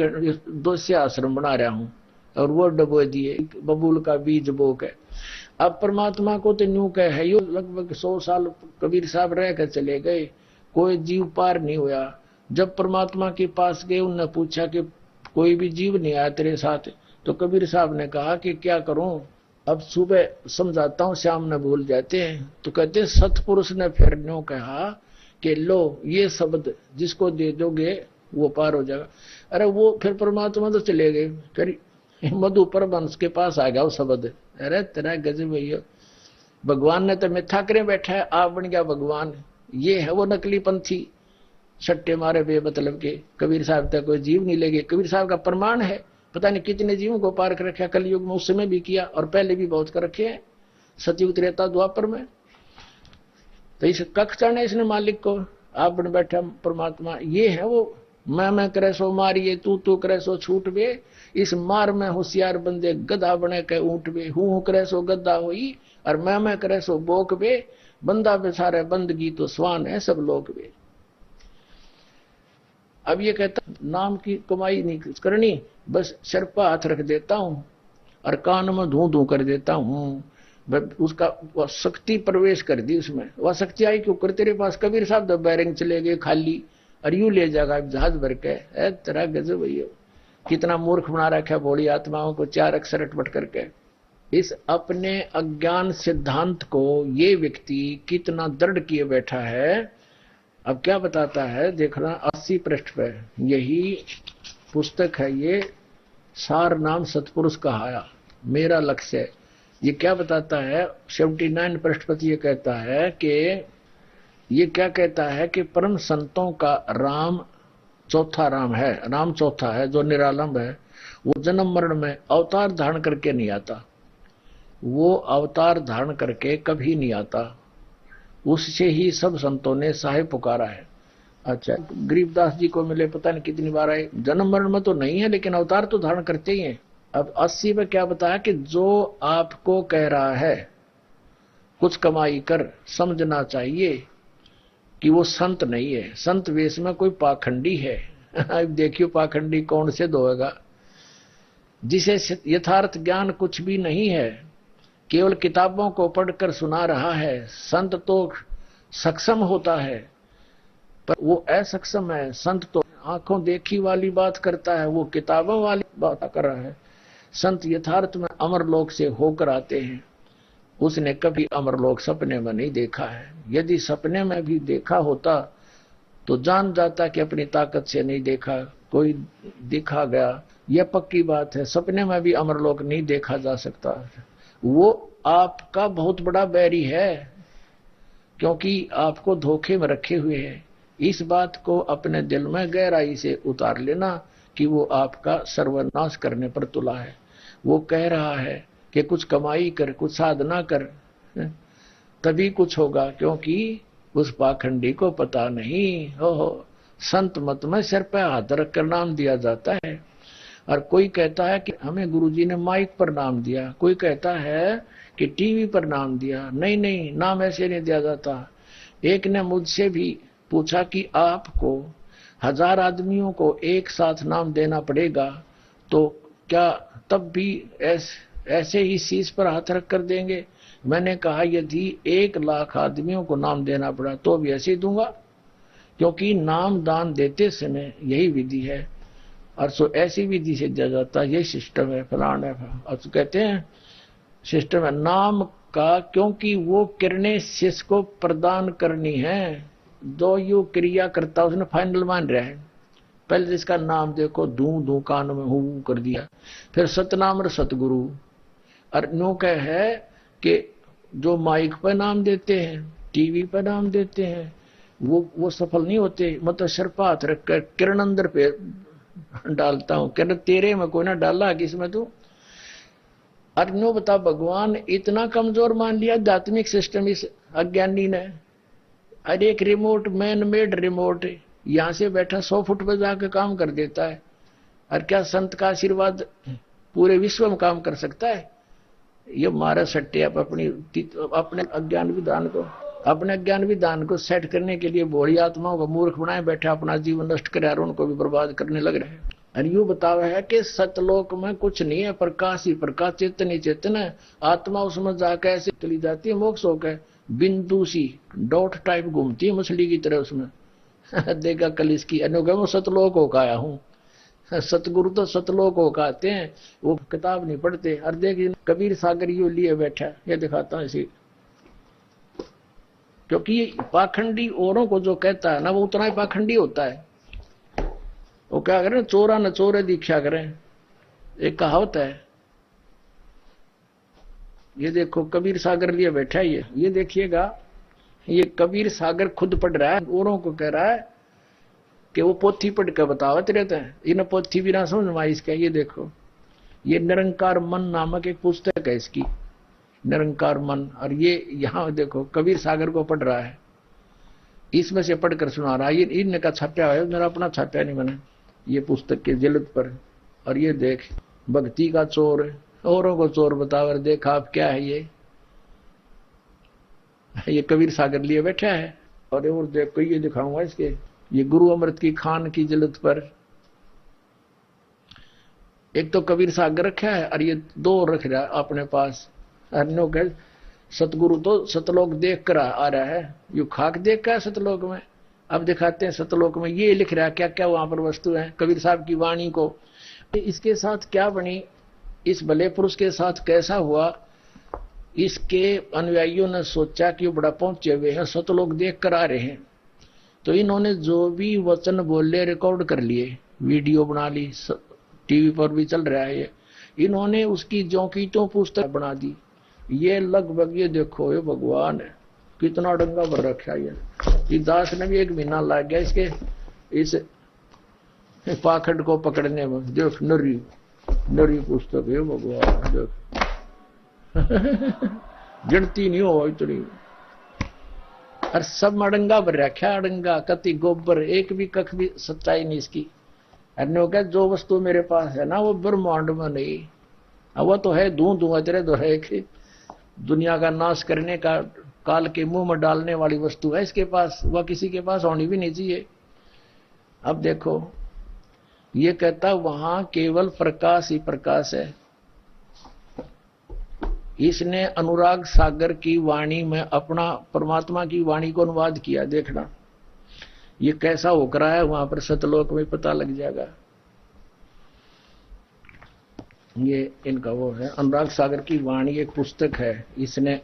200 आश्रम बना रहा हूं और वो डबो दिए बबूल का बीज बो के। अब परमात्मा को तो न्यू कह है, यो लगभग 100 साल कबीर साहब रह कर चले गए, कोई जीव पार नहीं हुआ। जब परमात्मा के पास गए उनने पूछा कि कोई भी जीव नहीं आया तेरे साथ? तो कबीर साहब ने कहा कि क्या करूं, अब सुबह समझाता हूं शाम में भूल जाते हैं। तो कहते सतपुरुष ने फिर न्यू कहा कि लो ये शब्द जिसको दे दोगे वो पार हो जाएगा। अरे वो फिर परमात्मा तो चले गए, फिर मधु परमहंस के पास आ गया वो शब्द। अरे तेरा गजब भैया, भगवान ने तो मिथ्या करे बैठा है, आप बन गया भगवान। ये है वो नकली पंथी, सट्टे मारे बेमतलब के। कबीर साहब तक कोई जीव नहीं लेगे। कबीर साहब का प्रमाण है, पता नहीं कितने जीवों को पार कर रखा कलयुग में, उस समय भी किया और पहले भी बहुत कर रखे हैं, सतयुग त्रेता द्वापर में। तो इस कख चढ़ने इसने मालिक को, आप बन बैठा परमात्मा। ये है वो मैं करे सो मारिए, तू करे सो छूट बे। इस मार में होशियार बंदे गधा बने के ऊंट बे, हूं करे सो गधा होई और मैं करे सो बोक बे। बंदा बेसारे बंदगी तो स्वान है सब लोग बे। अब ये कहता नाम की कमाई नहीं करनी, बस सिर पर हाथ रख देता हूं और कान में धू धू कर देता हूं। उसका वह शक्ति प्रवेश कर दी उसमें। वह शक्ति आई क्यों कर तेरे पास? कबीर साहब तो बैरिंग चले गए खाली और यूं ले जाएगा जहाज भर के। तेरा गजब भैया, कितना मूर्ख बना रखा है भोली आत्माओं को 4 अक्षर अटपट करके। इस अपने अज्ञान सिद्धांत को ये व्यक्ति कितना दृढ़ किए बैठा है। अब क्या बताता है देखना 80 पृष्ठ पे, यही पुस्तक है ये, सार नाम सतपुरुष कहाया मेरा लक्ष्य है। ये क्या बताता है 79 पृष्ठ पर ये कहता है कि ये क्या कहता है कि परम संतों का राम चौथा राम है, राम चौथा है जो निरालंब है। वो जन्म मरण में अवतार धारण करके नहीं आता, वो अवतार धारण करके कभी नहीं आता, उससे ही सब संतों ने साहेब पुकारा है। अच्छा गरीबदास जी को मिले पता नहीं कितनी बार आए, जन्म मरण में तो नहीं है लेकिन अवतार तो धारण करते ही हैं। अब 80 में क्या बताया कि जो आपको कह रहा है कुछ कमाई कर, समझना चाहिए कि वो संत नहीं है, संत वेश में कोई पाखंडी है। अब देखियो पाखंडी कौन से धोएगा, जिसे यथार्थ ज्ञान कुछ भी नहीं है, केवल किताबों को पढ़कर सुना रहा है। संत तो सक्षम होता है पर वो असक्षम है। संत तो आंखों देखी वाली बात करता है, वो किताबों वाली बात कर रहा है। संत यथार्थ में अमरलोक से होकर आते हैं। उसने कभी अमरलोक सपने में नहीं देखा है। यदि सपने में भी देखा होता तो जान जाता कि अपनी ताकत से नहीं देखा, कोई दिखा गया। यह पक्की बात है, सपने में भी अमरलोक नहीं देखा जा सकता। वो आपका बहुत बड़ा बैरी है क्योंकि आपको धोखे में रखे हुए है। इस बात को अपने दिल में गहराई से उतार लेना कि वो आपका सर्वनाश करने पर तुला है। वो कह रहा है कि कुछ कमाई कर, कुछ साधना कर, तभी कुछ होगा, क्योंकि उस पाखंडी को पता नहीं हो संत मत में सिर पे हाथ रख कर नाम दिया जाता है। और कोई कहता है कि हमें गुरुजी ने माइक पर नाम दिया, कोई कहता है कि टीवी पर नाम दिया। नहीं नहीं, नाम ऐसे नहीं दिया जाता। एक ने मुझसे भी पूछा कि आपको 1000 आदमियों को एक साथ नाम देना पड़ेगा तो क्या तब भी ऐसे ही शीश पर हाथ रख कर देंगे। मैंने कहा यदि 1 लाख आदमियों को नाम देना पड़ा तो भी ऐसे ही दूंगा, क्योंकि नाम दान देते समय यही विधि है। और सो ऐसी विधि से दिया जाता है, यही सिस्टम है, फलाना है। और तो कहते हैं सिस्टम है नाम का, क्योंकि वो किरणें शिष्य को प्रदान करनी है। जो यू क्रिया करता उसने फाइनल मान रहा है। पहले जिसका नाम देखो, दू दू कान में हूँ कर दिया, फिर सतनाम सतगुरु। और नो कह है कि जो माइक पर नाम देते हैं, टीवी पर नाम देते हैं, वो सफल नहीं होते। मतलब सर पर हाथ रखकर किरण अंदर पे डालता हूं, किरण तेरे में कोई ना डाला किसमें तू। अर्नो बता भगवान इतना कमजोर मान लिया आध्यात्मिक सिस्टम इस अज्ञानी ने। अरे एक रिमोट, मैन मेड रिमोट, यहां से बैठा 100 फुट पर जाकर काम कर देता है। और क्या संत का आशीर्वाद पूरे विश्व में काम कर सकता है? ये मारा सट्टे आप अपने अज्ञान विधान को सेट करने के लिए भोली आत्माओं को मूर्ख बनाए बैठे, अपना जीवन नष्ट करे और उनको भी बर्बाद करने लग रहे हैं। और यूं बतावा है कि सतलोक में कुछ नहीं है, प्रकाश ही प्रकाश, चेतन ही चेतन है। आत्मा उसमें जाकर ऐसे चली जाती है, मोक्ष होकर बिंदु सी डॉट टाइप घूमती है मछली की तरह उसमें। देखा कल इसकी अनुगम, वो सतलोक होकर आया हूं। सतगुरु तो सतलोक होकर आते हैं, वो किताब नहीं पढ़ते। और देख कबीर सागर यू लिए बैठा, ये दिखाता हूं इसी। क्योंकि ये पाखंडी औरों को जो कहता है ना, वो उतना ही पाखंडी होता है। वो क्या करें, चोरा न चोरे दीक्षा करें, एक कहावत है। ये देखो कबीर सागर लिए बैठा है ये देखिएगा, ये कबीर सागर खुद पढ़ रहा है, औरों को कह रहा है कि वो पोथी पढ़ कर बतावत रहते हैं। इन पोथी भी ना समझ में इसका। ये देखो, ये निरंकार मन नामक एक पुस्तक है इसकी, निरंकार मन। और ये यहाँ देखो कबीर सागर को पढ़ रहा है, इसमें से पढ़कर सुना रहा है। ये इनका छापा है, मेरा अपना छापा नहीं मैंने, ये पुस्तक के जिल्द पर। और ये देख भक्ति का चोर, औरों को चोर बतावर, देखा आप क्या है ये कबीर सागर लिए बैठा है। और देखो ये दिखाऊंगा इसके, ये गुरु अमृत की खान की जिल्द पर एक तो कबीर सागर रखा है, और ये 2 रख रहा है अपने पास। अन्यों के सतगुरु तो सतलोक देख कर आ रहा है, यू खाक देख कर सतलोक में। अब दिखाते हैं सतलोक में ये लिख रहा है क्या क्या वहां पर वस्तु है कबीर साहब की वाणी को। इसके साथ क्या बनी, इस भले पुरुष के साथ कैसा हुआ, इसके अनुयायियों ने सोचा कि वो बड़ा पहुंचे हुए हैं, सतलोक देख कर आ रहे हैं। तो इन्होंने जो भी वचन बोले रिकॉर्ड कर लिए, वीडियो बना ली, टीवी पर भी चल रहा है ये। इन्होंने उसकी ज्यों की त्यों पुस्तक बना दी। ये लगभग ये देखो, ये भगवान है कितना डंगा भर रखा है ये दास ने भी 1 महीना लग गया इसके इस पाखंड को पकड़ने में। देख नरी पुस्तक है भगवान, देख गिनती नहीं हो इतनी। और सब अडंगा भर रखा, अडंगा कति गोबर, एक भी कख भी सच्चाई नहीं इसकी। अन्यों का जो वस्तु मेरे पास है ना, वो ब्रह्मांड में नहीं, वो तो है धुआं तेरे तो है कि दुनिया का नाश करने का, काल के मुंह में डालने वाली वस्तु है इसके पास, वह किसी के पास होनी भी नहीं चाहिए। अब देखो ये कहता वहां केवल प्रकाश ही प्रकाश है। इसने अनुराग सागर की वाणी में अपना परमात्मा की वाणी को अनुवाद किया। देखना ये कैसा होकर है, वहां पर सतलोक में पता लग जाएगा। ये इनका वो है अनुराग सागर की वाणी, एक पुस्तक है। इसने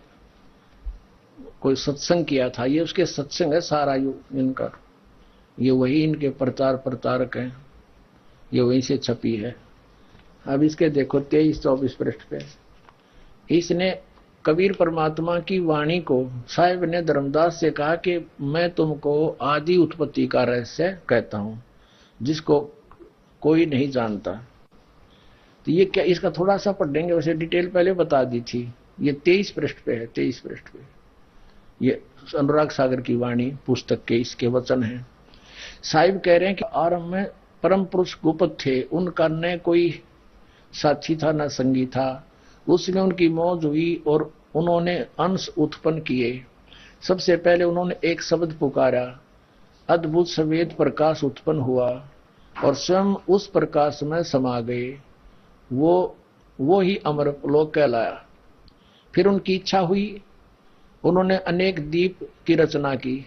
कोई सत्संग किया था, ये उसके सत्संग है सारा इनका, ये वही इनके प्रचार प्रतारक हैं, ये वहीं से छपी है। अब इसके देखो 23-24 पृष्ठ पे इसने कबीर परमात्मा की वाणी को साहिब ने धर्मदास से कहा कि मैं तुमको आदि उत्पत्ति का रहस्य कहता हूं जिसको कोई नहीं जानता। तो ये क्या, इसका थोड़ा सा पढ़ेंगे, वैसे डिटेल पहले बता दी थी। ये 23 पृष्ठ पे है, 23 पृष्ठ पे ये अनुराग सागर की वाणी पुस्तक के इसके वचन हैं। साहिब कह रहे हैं कि आरंभ में परम पुरुष गुप्त थे, उनका न कोई साथी था न संगी था। उसमें उनकी मौज हुई और उन्होंने अंश उत्पन्न किए। सबसे पहले उन्होंने एक शब्द पुकारा, अद्भुत सफेद प्रकाश उत्पन्न हुआ और स्वयं उस प्रकाश में समा गए। वो वो ही अमर लोक कहलाया। फिर उनकी इच्छा हुई, उन्होंने अनेक दीप की रचना की।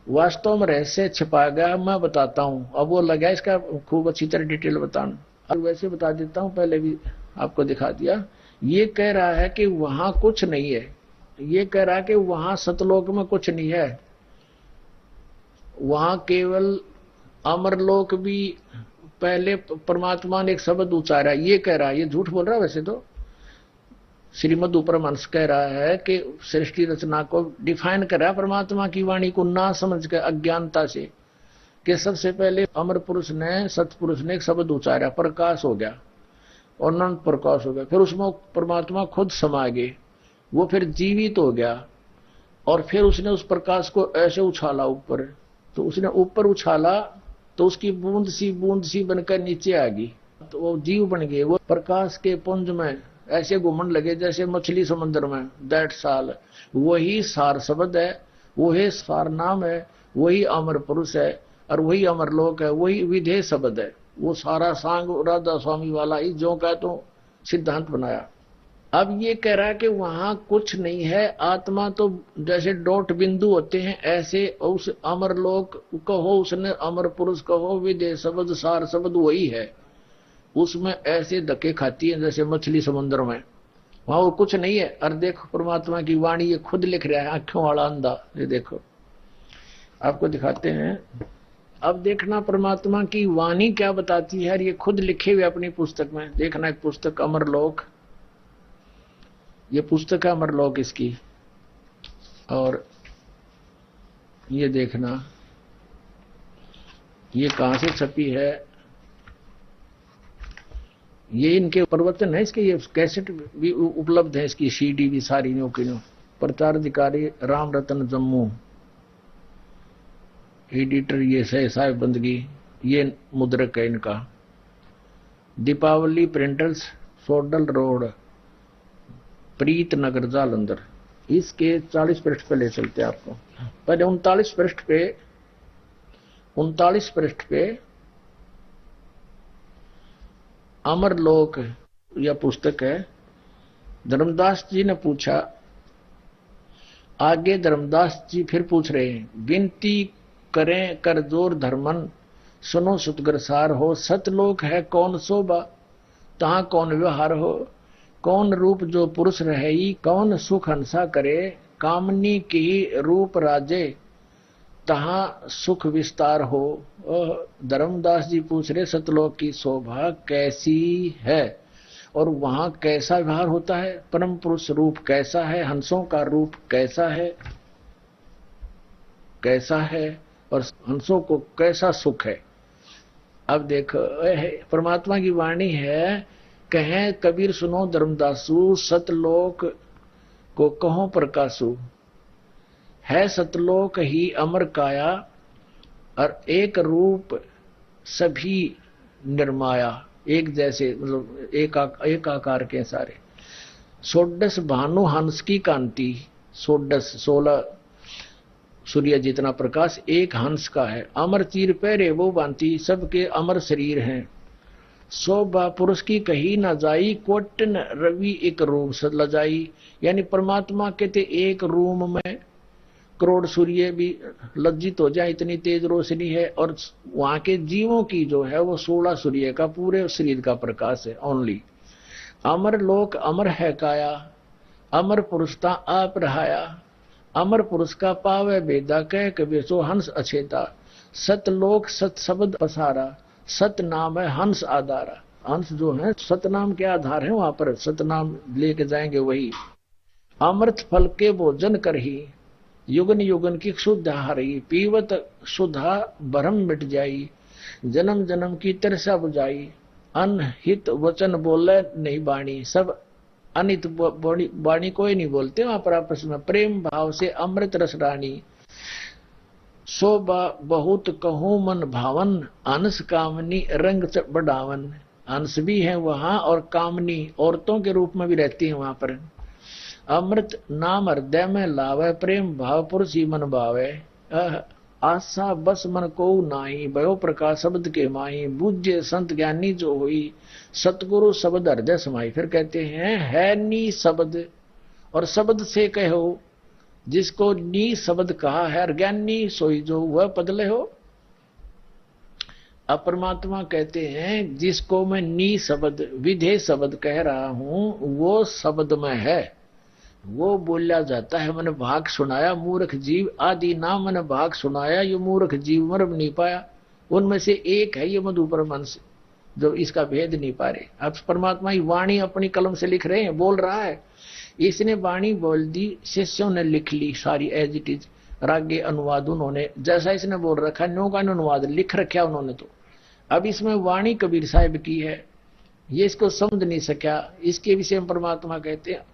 वास्तव में रहस्य छिपा गया, मैं बताता हूं। अब वो लगा इसका खूब अच्छी तरह डिटेल बताना। अब वैसे बता देता हूं, पहले भी आपको दिखा दिया। ये कह रहा है कि वहां कुछ नहीं है, ये कह रहा है कि वहां सतलोक में कुछ नहीं है, वहां केवल अमरलोक भी पहले परमात्मा ने एक शब्द उच्चारा, ये कह रहा है। ये झूठ बोल रहा है वैसे तो। श्रीमद उपरमंश कह रहा है कि सृष्टि रचना को डिफाइन कर रहा है परमात्मा की वाणी को ना समझ के अज्ञानता से, कि सबसे पहले अमर पुरुष ने, सतपुरुष ने एक शब्द उच्चारा, प्रकाश हो गया, अनंत प्रकाश हो गया। फिर उसमें परमात्मा खुद समा गए, वो फिर जीवित हो गया, और फिर उसने उस प्रकाश को ऐसे उछाला ऊपर। तो उसने ऊपर उछाला तो उसकी बूंद सी बनकर नीचे आ गई, तो वो जीव बन गए। वो प्रकाश के पुंज में ऐसे घूमने लगे जैसे मछली समुद्र में। दैट साल, वही सार शब्द है, वही सार नाम है, वही अमर पुरुष है, और वही अमरलोक है, वही विधेय शब्द है। वो सारा सांग राधा स्वामी वाला ही जो का तो सिद्धांत बनाया। अब ये कह रहा है कि वहां कुछ नहीं है, आत्मा तो जैसे डॉट बिंदु होते हैं, ऐसे उस अमरलोक कहो, उसने अमर पुरुष कहो, विधेय शब्द सार शब्द वही है। उसमें ऐसे धक्के खाती है जैसे मछली समुद्र में, वहां वो कुछ नहीं है। और देखो परमात्मा की वाणी, ये खुद लिख रहा है, आंखों वाला अंधा। ये देखो आपको दिखाते हैं। अब देखना परमात्मा की वाणी क्या बताती है, ये खुद लिखे हुए अपनी पुस्तक में। देखना एक पुस्तक अमरलोक, ये पुस्तक है अमरलोक इसकी। और ये देखना ये कहां से छपी है, ये इनके प्रवचन है, इसके ये कैसेट भी उपलब्ध है, इसकी सीडी भी सारी न्यू की न्यू। प्रचार अधिकारी राम रतन जम्मू, एडिटर ये साहिब बंदगी, ये मुद्रक है इनका। दीपावली प्रिंटर्स, सोडल रोड, प्रीत नगर जालंधर। इसके 40 पृष्ठ पे ले चलते आपको। पहले 39 पृष्ठ पे अमरलोक यह पुस्तक है। धर्मदास जी ने पूछा, आगे धर्मदास जी फिर पूछ रहे हैं, विनती करें कर जोर धर्मन, सुनो सुतगरसार हो, सतलोक है कौन शोभा, तहां कौन व्यवहार हो, कौन रूप जो पुरुष रहे, कौन सुख हंसा करे, कामनी की रूप राजे, तहां सुख विस्तार हो। धर्मदास जी पूछ रहे सतलोक की शोभा कैसी है और वहां कैसा व्यवहार होता है, परम पुरुष रूप कैसा है, हंसों का रूप कैसा है और हंसों को कैसा सुख है। अब देखो परमात्मा की वाणी है, कहें कबीर सुनो धर्मदासु, सतलोक को कहो प्रकाशु, है सतलोक ही अमर काया, और एक रूप सभी निर्माया। एक जैसे मतलब एक आकार के सारे। सोडस भानु हंस की कांति, सोडस 16 सूर्य जितना प्रकाश एक हंस का है। अमर चीर पैरे वो बांति, सबके अमर शरीर हैं। शोभा पुरुष की कही न जाई, कोटन रवि एक रूप लजाई। यानी परमात्मा कहते एक रूम में करोड़ सूर्य भी लज्जित हो जाए, इतनी तेज रोशनी है। और वहां के जीवों की जो है वो 16 सूर्य का पूरे शरीर का प्रकाश है ओनली। अमर लोक अमर है काया, अमर पुरुषता आप रहाया, अमर पुरुष का पावे बेदा, कह कबीर सो हंस अछेता। सतलोक सत शब्द पसारा, सत नाम है हंस आधारा। हंस जो है सतनाम के आधार है, वहां पर सतनाम लेके जाएंगे वही। अमृत फल के भोजन करही, युगन युगन की शुद्ध हारी, पीवत सुधा भरम मिट जाई, जन्म जन्म की तरसा बुझाई। अनहित वचन बोले नहीं बाणी, सब अनित वाणी कोई नहीं बोलते वहां पर आपस में। प्रेम भाव से अमृत रस रानी, शोभा बहुत कहूं मन भावन, अंश कामनी रंग बढ़ावन। अंश भी है वहां और कामनी औरतों के रूप में भी रहती है वहां पर। अमृत नाम हृदय में लावे, प्रेम भाव पुरुष ही मन भावे। आशा बस मन को नाई, भयो प्रकाश शब्द के माई, बूझे संत ज्ञानी जो हुई, सतगुरु शब्द हृदय समाई। फिर कहते हैं है नी शब्द, और शब्द से कहो, जिसको नी शब्द कहा है, ज्ञानी सोई जो वह पदले हो। अब परमात्मा कहते हैं जिसको मैं नी शब्द विधेय शब्द कह रहा हूं, वो शब्द में है, वो बोला जाता है। मैंने भाग सुनाया मूर्ख जीव, आदि नाम मैंने भाग सुनाया, ये मूर्ख जीव मर्म नहीं पाया। उनमें से एक है ये मधु परमहंस, जो इसका भेद नहीं पा रहे। अब परमात्मा ही वाणी अपनी कलम से लिख रहे हैं, बोल रहा है। इसने वाणी बोल दी, शिष्यों ने लिख ली सारी एज इट इज, रागे अनुवाद उन्होंने जैसा इसने बोल रखा न्यो का अनुवाद लिख रखा उन्होंने। तो अब इसमें वाणी कबीर साहिब की है, ये इसको समझ नहीं सका। इसके विषय में परमात्मा कहते हैं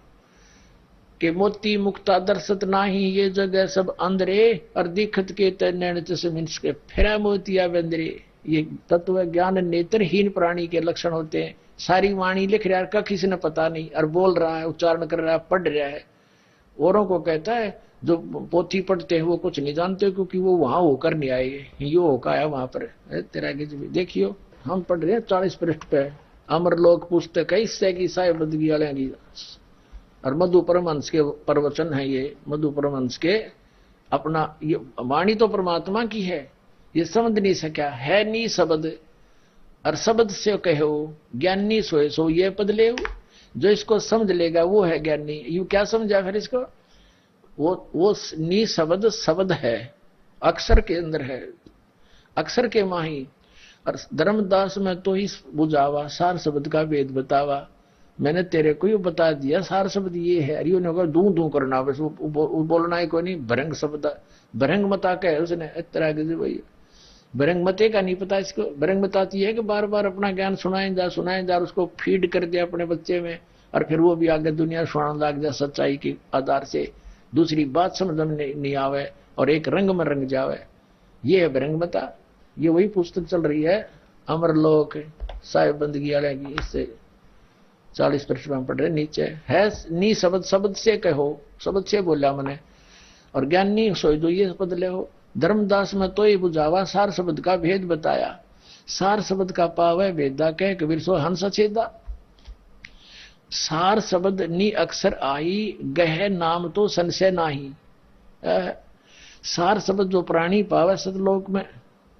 कि मोती मुक्ता दर्शत नाही, ये जगह सब अंधरे, और दिखत के तैन के फिर मोतिया बंदरे। ये तत्व ज्ञान नेत्रहीन प्राणी के लक्षण होते हैं। सारी वाणी लिख रहा है, किसी ने पता नहीं, और बोल रहा है, उच्चारण कर रहा है, पढ़ रहा है। औरों को कहता है जो पोथी पढ़ते हैं वो कुछ नहीं जानते, क्योंकि वो वहां होकर नहीं आए, यो होकर आया वहां पर। तेरा देखियो हम पढ़ रहे हैं 40 पृष्ठ पे अमरलोक पुस्तक है, इससे की साहिब बदगी वाले की, और मधु परमहंस के प्रवचन है ये। मधु परमहंस के अपना ये वाणी तो परमात्मा की है, ये समझ नहीं सका। है नी शब्द, और शब्द से कहो ज्ञानी सोए सो ये पद ले। जो इसको समझ लेगा वो है ज्ञानी। यू क्या समझा फिर इसको, वो नी शब्द शब्द है, अक्षर के अंदर है, अक्षर के माही। और धर्मदास में तो इस बुझावा, सार शब्द का वेद बतावा। मैंने तेरे को ही बता दिया सार शब्द ये है। अरियो ने कहा दू दू करना, बस वो बोलना ही कोई नहीं। भरंग शब्द, भरंग मता कहे उसने इस तरह के भाई, भरंग मते का नहीं पता इसको। भरंग बताती है कि बार बार अपना ज्ञान सुनाए जा, उसको फीड कर दिया अपने बच्चे में, और फिर वो भी आगे दुनिया सुनाने लग जाए सच्चाई के आधार से। दूसरी बात समझ में नहीं आवे और एक रंग में रंग जावे, ये है भरंग मता। ये वही पुस्तक चल रही है अमरलोक साहिब बंदगी वाले की, इससे 40 पृष्ठ में पढ़ रहे। नीचे है नी शब्द, शब्द से कहो, शब्द से बोला मैंने, और ज्ञानी सोई दो ये पद ले हो। धर्मदास में तो ये बुझावा, सार शब्द का भेद बताया। सार शब्द का पावे वेदा कह, कबीर सो हंस छेदा। सार शब्द नी अक्षर आई, गह नाम तो संशय नाही। सार शब्द जो प्राणी पावे सतलोक में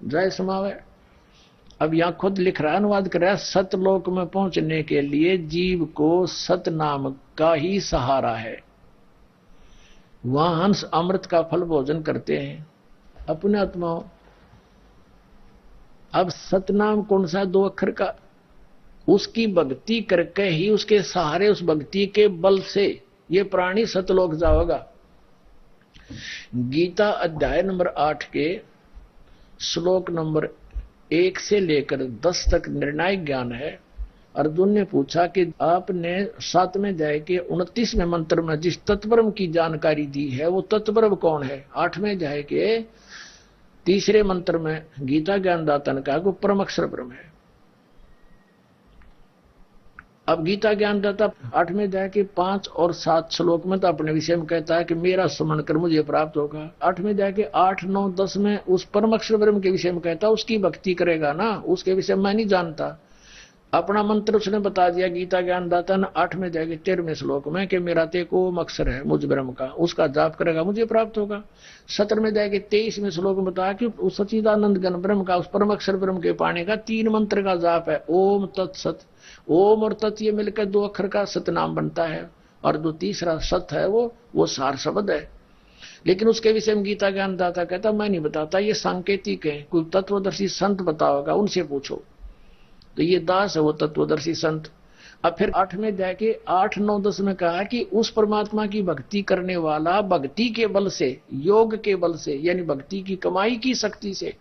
जय समावे। अब यहां खुद लिख रहा, अनुवाद कर रहा है, सतलोक में पहुंचने के लिए जीव को सत नाम का ही सहारा है। वहां हंस अमृत का फल भोजन करते हैं अपने आत्माओं। अब सतनाम कौन सा, 2 अक्षर का, उसकी भक्ति करके ही, उसके सहारे, उस भक्ति के बल से ये प्राणी सतलोक जाएगा। गीता अध्याय नंबर 8 के श्लोक नंबर 1 से लेकर 10 तक निर्णायक ज्ञान है। अर्जुन ने पूछा कि आपने 7वें अध्याय के 29वें मंत्र में जिस तत्परम की जानकारी दी है वो तत्परम कौन है। 8वें अध्याय के 3रे मंत्र में गीता ज्ञानदाता ने कहा कि परम अक्षर ब्रह्म है। अब गीता ज्ञानदाता 8वें अध्याय के 5 और 7 श्लोक में तो अपने विषय में कहता है कि मेरा स्मरण कर मुझे प्राप्त होगा। 8वें अध्याय के 8, 9, 10 में उस परम अक्षर ब्रह्म के विषय में कहता है उसकी भक्ति करेगा ना, उसके विषय में मैं नहीं जानता। अपना मंत्र उसने बता दिया गीता ज्ञानदाता ने 8वें अध्याय के 13वें श्लोक में कि मेरा तेको अक्षर है मुझ ब्रह्म का, उसका जाप करेगा मुझे प्राप्त होगा। 17वें अध्याय के 23वें श्लोक में बताया कि उस सच्चिदानंद घन ब्रह्म का, उस परम अक्षर ब्रह्म के पाने का 3 मंत्र का जाप है, ओम तत्सत। ओम और तत् ये मिलकर 2 अक्षर का सतनाम बनता है, और जो तीसरा सत है वो सार शब्द है। लेकिन उसके विषय में गीता ज्ञानदाता कहता मैं नहीं बताता, ये सांकेतिक है, कोई तत्वदर्शी संत बताओगा उनसे पूछो। तो ये दास है वो तत्वदर्शी संत। अब फिर 8वें अध्याय के 8, 9, 10 में कहा कि उस परमात्मा की भक्ति करने वाला भक्ति के बल से, योग के बल से, यानी भक्ति की कमाई की शक्ति से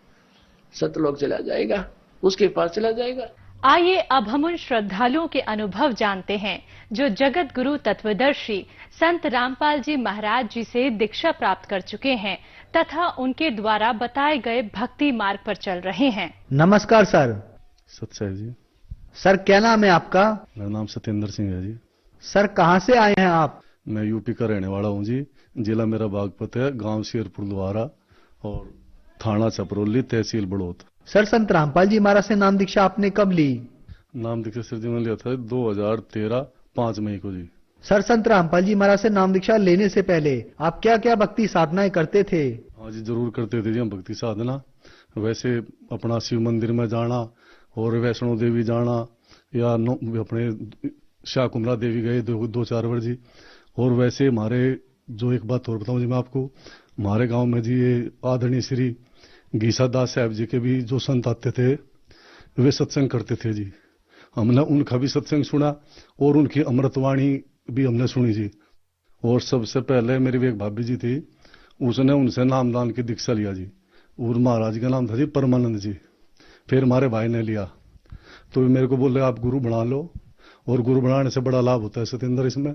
सतलोक चला जाएगा, उसके पास चला जाएगा। आइए अब हम उन श्रद्धालुओं के अनुभव जानते हैं जो जगत गुरु तत्वदर्शी संत रामपाल जी महाराज जी से दीक्षा प्राप्त कर चुके हैं तथा उनके द्वारा बताए गए भक्ति मार्ग पर चल रहे हैं। नमस्कार सर। सत्य जी। सर क्या नाम है आपका? मेरा नाम सत्येंद्र सिंह है जी। सर कहाँ से आए हैं आप? मैं यूपी का रहने वाला हूँ जी। जिला मेरा बागपत है, गांव शेरपुर द्वारा, और थाना छपरौली, तहसील बड़ौत। सर संत रामपाल जी महाराज से नाम दीक्षा आपने कब ली? नाम दीक्षा सर जी मैंने लिया था 2013 5 मई को जी। सर संत रामपाल जी महाराज से नाम दीक्षा लेने से पहले आप क्या क्या भक्ति साधनाएं करते थे? हाँ जी जरूर करते थे जी हम भक्ति साधना। वैसे अपना शिव मंदिर में जाना और वैष्णो देवी जाना या अपने शाकुंभला देवी गए 2-4 बार जी। और वैसे हमारे जो एक बात और बताऊं जी मैं आपको, हमारे गांव में जी ये आदरणीय श्री गीसा दास साहब जी के भी जो संत आते थे वे सत्संग करते थे जी। हमने उनका भी सत्संग सुना और उनकी अमृतवाणी भी हमने सुनी जी। और सबसे पहले मेरी एक भाभी जी थी, उसने उनसे नामदान की दीक्षा लिया जी। और महाराज का नाम था जी परमानंद जी। फिर हमारे भाई ने लिया तो मेरे को बोले आप गुरु बना लो, और गुरु बनाने से बड़ा लाभ होता है सतेंद्र इसमें,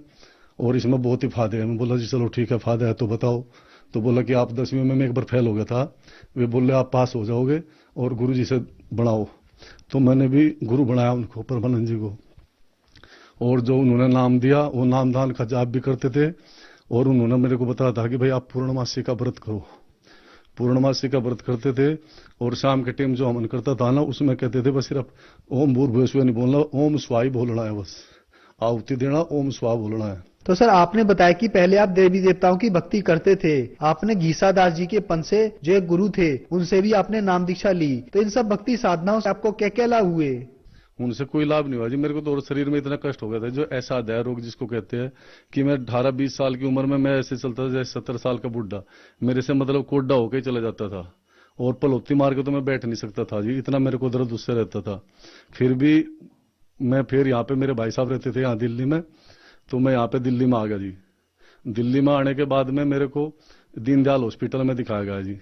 और इसमें बहुत ही फायदे हैं। मैं बोला जी चलो ठीक है फायदा है तो बताओ। तो बोला कि आप 10वीं में मैं एक बार फेल हो गया था, वे बोले आप पास हो जाओगे और गुरु जी से बनाओ। तो मैंने भी गुरु बनाया उनको, परमानंद जी को। और जो उन्होंने नाम दिया वो नामदान का जाप भी करते थे। और उन्होंने मेरे को बताया था कि भाई आप पूर्णमासी का व्रत करो। पूर्णमासी का व्रत करते थे और शाम के टाइम जो हवन करता था ना उसमें कहते थे बस सिर्फ ओम भूर्भुवस्सुवः नहीं बोलना, ओम स्वाहा बोलना है, बस आहुति देना ओम स्वाहा बोलना है। तो सर आपने बताया कि पहले आप देवी देवताओं की भक्ति करते थे, आपने गीसा दास जी के पंथ से जो एक गुरु थे उनसे भी आपने नाम दीक्षा ली, तो इन सब भक्ति साधनाओं से आपको क्या क्या लाभ हुए? उनसे कोई लाभ नहीं हुआ जी। मेरे को तो शरीर में इतना कष्ट हो गया था, जो ऐसा अध्याय रोग जिसको कहते हैं, कि मैं 18-20 साल की उम्र में मैं ऐसे चलता था जैसे 70 साल का बुढ़ा। मेरे से मतलब कोड्डा होकर चला जाता था और पलोती मार के तो मैं बैठ नहीं सकता था जी, इतना मेरे को दर्द उससे रहता था। फिर भी मैं फिर यहाँ पे मेरे भाई साहब रहते थे यहाँ दिल्ली में, तो मैं यहाँ पे दिल्ली में आ गया जी। दिल्ली में आने के बाद में मेरे को दीनदयाल हॉस्पिटल में दिखाया गया जी।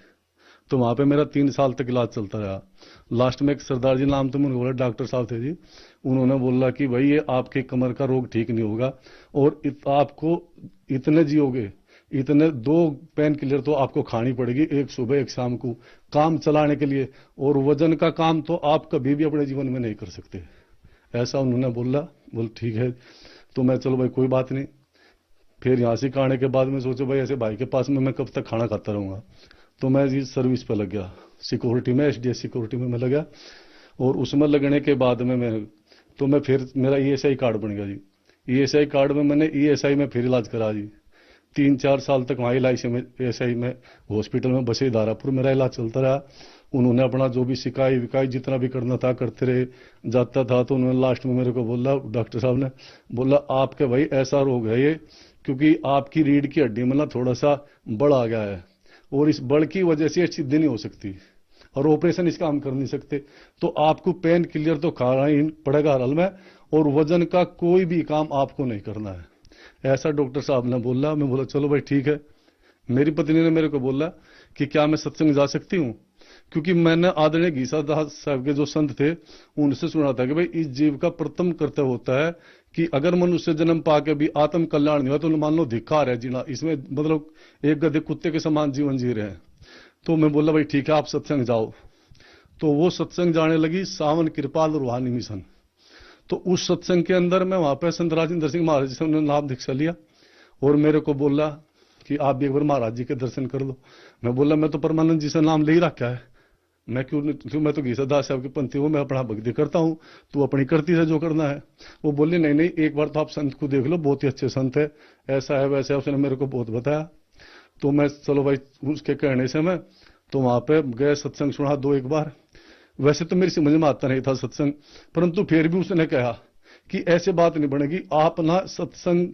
तो वहां पे मेरा 3 साल तक इलाज चलता रहा। लास्ट में एक सरदार जी नाम तो मुझे बोला, डॉक्टर साहब थे जी, उन्होंने बोला कि भाई ये आपके कमर का रोग ठीक नहीं होगा और आपको इतने जियोगे, इतने 2 पेन किलर तो आपको खानी पड़ेगी, एक सुबह एक शाम को, काम चलाने के लिए, और वजन का काम तो आप कभी भी अपने जीवन में नहीं कर सकते, ऐसा उन्होंने बोला। बोल ठीक है। तो मैं चलो भाई कोई बात नहीं। फिर यहाँ से आने के बाद में सोचा भाई ऐसे भाई के पास में मैं कब तक खाना खाता रहूंगा। तो मैं जी सर्विस पे लग गया, सिक्योरिटी में, एसडीएस सिक्योरिटी में मैं लगा। और उसमें लगने के बाद में मैं फिर मेरा ईएसआई कार्ड बन गया जी। ईएसआई कार्ड में मैंने ईएसआई में फिर इलाज करा जी। 3-4 साल तक वहाँ ईएसआई में हॉस्पिटल में बसे धारापुर मेरा इलाज चलता रहा। उन्होंने अपना जो भी सिकाई विकाई जितना भी करना था करते रहे, जाता था। तो उन्होंने लास्ट में मेरे को बोला, डॉक्टर साहब ने बोला आपके भाई ऐसा रोग है ये, क्योंकि आपकी रीढ़ की हड्डी में ना थोड़ा सा बड़ आ गया है और इस बड़ की वजह से सिद्धि नहीं हो सकती और ऑपरेशन इसका हम कर नहीं सकते, तो आपको पेन किलर तो खाना ही पड़ेगा हल में, और वजन का कोई भी काम आपको नहीं करना है, ऐसा डॉक्टर साहब ने बोला। मैं बोला चलो भाई ठीक है। मेरी पत्नी ने मेरे को बोला कि क्या मैं सत्संग जा सकती हूँ, क्योंकि मैंने आदरणीय गीसा दास साहब के जो संत थे उनसे सुना था कि भाई इस जीव का प्रथम कर्तव्य होता है कि अगर मनुष्य जन्म पाके भी आत्म कल्याण नहीं हुआ तो मान लो धिक्कार है जीना, इसमें मतलब एक गधे कुत्ते के समान जीवन जी रहे हैं। तो मैं बोला भाई ठीक है आप सत्संग जाओ। तो वो सत्संग जाने लगी, सावन कृपाल रूहानी मिशन। तो उस सत्संग के अंदर मैं वहां पर संत राजेंद्र सिंह महाराज जी से उन्होंने नाम दीक्षा लिया और मेरे को बोला कि आप भी एक बार महाराज जी के दर्शन कर लो। मैं बोला मैं तो परमानंद जी से नाम ले ही रखा है, मैं क्यों मैं तो गीसा दास साहब की पंथी हूँ, मैं अपना भक्ति करता हूँ, तू अपनी करती है जो करना है। वो बोले नहीं एक बार तो आप संत को देख लो, बहुत ही अच्छे संत है, ऐसा है वैसा है, उसने मेरे को बहुत बताया। तो मैं चलो भाई उसके कहने से मैं तो वहां पे गए, सत्संग सुना 2-1 बार। वैसे तो मेरी समझ में आता नहीं था सत्संग, परंतु फिर भी उसने कहा कि ऐसे बात नहीं बनेगी, आप ना सत्संग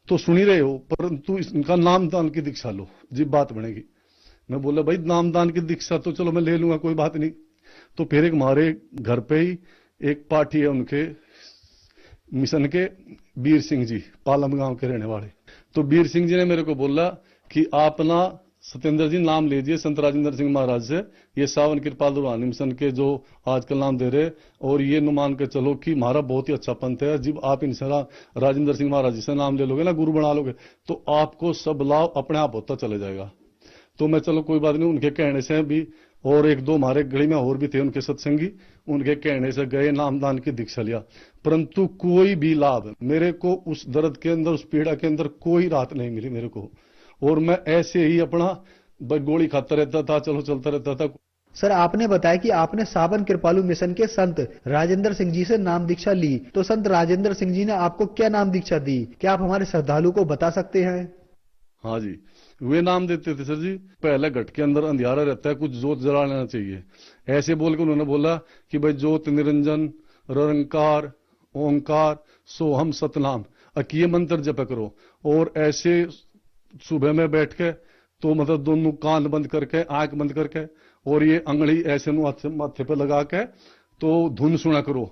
तो सुन ही रहे हो परंतु इनका नामदान की दीक्षा लो जी बात बनेगी। मैं बोला भाई नामदान की दीक्षा तो चलो मैं ले लूंगा कोई बात नहीं। तो फिर एक हमारे घर पे ही एक पार्टी है उनके मिशन के, वीर सिंह जी, पालम गांव के रहने वाले। तो वीर सिंह जी ने मेरे को बोला कि आप ना सत्येंद्र जी नाम लीजिए संत राजेंद्र सिंह महाराज से, ये सावन कृपाल रूहानी मिशन के जो आजकल नाम दे रहे, और ये न मान के चलो कि हमारा बहुत ही अच्छा पंथ है, जब आप इनसे राजेंद्र सिंह महाराज जी से नाम ले लोगे ना, गुरु बना लोगे, तो आपको सब लाभ अपने आप होता चले जाएगा। तो मैं चलो कोई बात नहीं, उनके कहने से भी, और 1-2 हमारे गली में और भी थे उनके सत्संगी, उनके कहने से गए, नामदान की दीक्षा लिया, परंतु कोई भी लाभ मेरे को उस दर्द के अंदर, उस पीड़ा के अंदर कोई राहत नहीं मिली मेरे को। और मैं ऐसे ही अपना बस गोली खाता रहता था, चलो चलता रहता था। सर, आपने बताया कि आपने सावन कृपालु मिशन के संत राजेंद्र सिंह जी से नाम दीक्षा ली, तो संत राजेंद्र सिंह जी ने आपको क्या नाम दीक्षा दी? क्या आप हमारे श्रद्धालु को बता सकते हैं? हाँ जी, वे नाम देते थे सर जी, पहले घट के अंदर अंधियारा रहता है, कुछ जोत जला लेना चाहिए, ऐसे बोल के उन्होंने बोला कि भाई ज्योत निरंजन निरंकार ओंकार सोहम सतनाम ये मंत्र जप करो। और ऐसे सुबह में बैठ के तो मतलब दोनों कान बंद करके आंख बंद करके और ये अंगड़ी ऐसे माथे पे लगा के तो धुन सुना करो,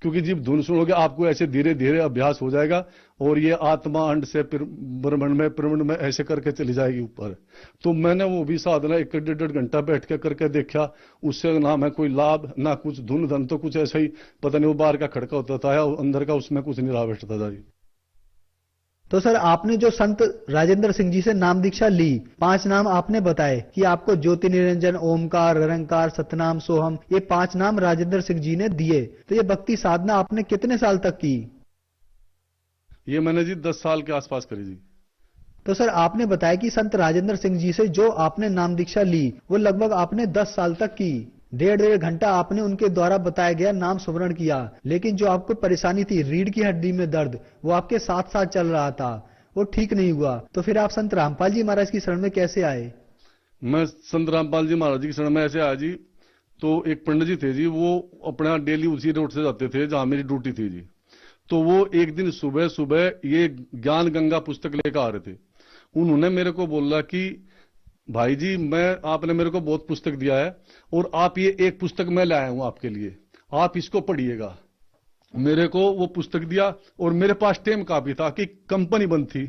क्योंकि जब धुन सुनोगे आपको ऐसे धीरे धीरे अभ्यास हो जाएगा और ये आत्मा अंड से ब्रह्मांड में ऐसे करके चली जाएगी ऊपर। तो मैंने वो भी साधना 1-1.5 घंटा बैठ के करके देखा, उससे ना मैं कोई लाभ ना कुछ, धुन धन तो कुछ ऐसा ही पता नहीं, वो बाहर का खड़का होता था या अंदर का, उसमें कुछ नहीं रहा बैठता था जी। तो सर, आपने जो संत राजेंद्र सिंह जी से नाम दीक्षा ली, 5 नाम आपने बताए कि आपको ज्योति निरंजन ओमकार निरंकार सतनाम सोहम, ये 5 नाम राजेंद्र सिंह जी ने दिए। तो ये भक्ति साधना आपने कितने साल तक की? ये मैंने जी 10 साल के आसपास करी जी। तो सर, आपने बताया कि संत राजेंद्र सिंह जी से जो आपने नाम दीक्षा ली वो लगभग आपने 10 साल तक की। 1.5 घंटा आपने उनके द्वारा बताया गया नाम स्मरण किया, लेकिन जो आपको परेशानी थी रीढ़ की हड्डी में दर्द, वो आपके 7 साल चल रहा था, वो ठीक नहीं हुआ। तो फिर आप संत रामपाल जी महाराज की शरण में कैसे आए? मैं संत रामपाल जी महाराज की शरण में ऐसे आया जी, तो एक पंडित जी थे जी, वो अपना डेली उसी रोड से जाते थे जहां मेरी ड्यूटी थी जी। तो वो एक दिन सुबह सुबह ये ज्ञान गंगा पुस्तक लेकर आ रहे थे। उन्होंने मेरे को बोला कि भाई जी, आपने मेरे को बहुत पुस्तक दिया है और आप ये एक पुस्तक मैं लाया हूं आपके लिए, आप इसको पढ़िएगा। मेरे को वो पुस्तक दिया और मेरे पास टाइम काफी था कि कंपनी बंद थी,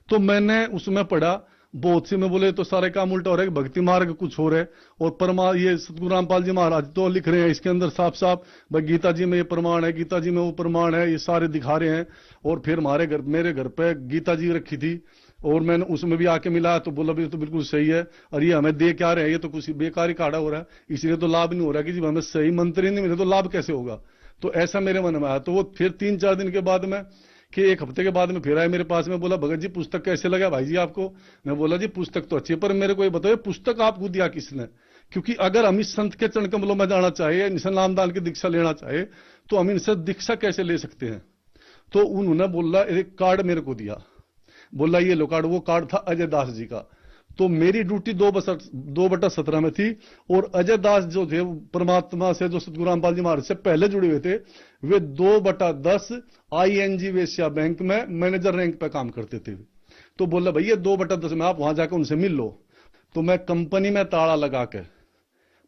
तो मैंने उसमें पढ़ा। बहुत सी में बोले तो सारे काम उल्टा हो रहा है, भक्ति मार्ग कुछ हो रहा है और ये सतगुरु रामपाल जी महाराज तो लिख रहे हैं इसके अंदर साफ साफ, भाई गीता जी में ये प्रमाण है, गीता जी में वो प्रमाण है, ये सारे दिखा रहे हैं। और फिर मेरे घर पे गीता जी रखी थी और मैंने उसमें भी आके मिला तो बोला भी तो बिल्कुल सही है, और ये हमें दे क्या रहे हैं, ये तो कुछ बेकार ही काढ़ा हो रहा है, इसलिए तो लाभ नहीं हो रहा कि जब हमें सही मंत्र ही नहीं मिले तो लाभ कैसे होगा। तो ऐसा मेरे मन में आया। तो वो फिर 3-4 दिन के बाद में कि 1 हफ्ते के बाद में फिर आए मेरे पास में, बोला भगत जी पुस्तक कैसे लगा भाई जी आपको? मैं बोला जी पुस्तक तो अच्छी है, पर मेरे को ये बताओ पुस्तक आपको दिया किसने? क्योंकि अगर हम इस संत के चरण कमलों में जाना चाहे, इनसे नामदान की दीक्षा लेना चाहे तो हम इनसे दीक्षा कैसे ले सकते हैं? तो उन्होंने बोला एक कार्ड मेरे को दिया, बोला ये लो कार्ड। वो कार्ड था अजय दास जी का। तो मेरी ड्यूटी 2/17 में थी और अजय दास जो थे परमात्मा से, जो सतगुरु रामपाल जी महाराज से पहले जुड़े हुए थे, वे 2/10 ING वेश्या बैंक में मैनेजर रैंक पे काम करते थे। तो बोला भैया 2/10 में आप वहां जाकर उनसे मिल लो। तो मैं कंपनी में ताला लगा के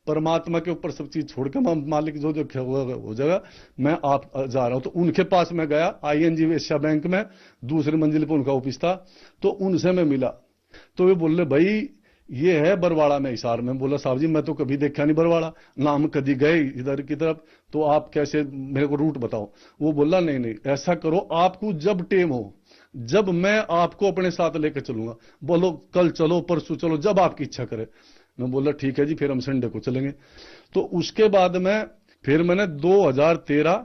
परमात्मा के ऊपर सब चीज छोड़कर, मालिक जो हो जाएगा, मैं आप जा रहा हूं। तो उनके पास मैं गया, ING वेश्या बैंक में दूसरी मंजिल पर उनका ऑफिस था। तो उनसे मैं मिला तो वे बोले भाई ये है बरवाड़ा में हिसार में। बोला साहब जी मैं तो कभी देखा नहीं बरवाड़ा, ना हम कभी गए इधर की तरफ, तो आप कैसे मेरे को रूट बताओ। वो बोला नहीं ऐसा करो, आपको जब टेम हो, जब मैं आपको अपने साथ लेकर चलूंगा, बोलो कल चलो परसों चलो, जब आपकी इच्छा करे। मैं बोला ठीक है जी, फिर हम संडे को चलेंगे। तो उसके बाद में फिर मैंने 2013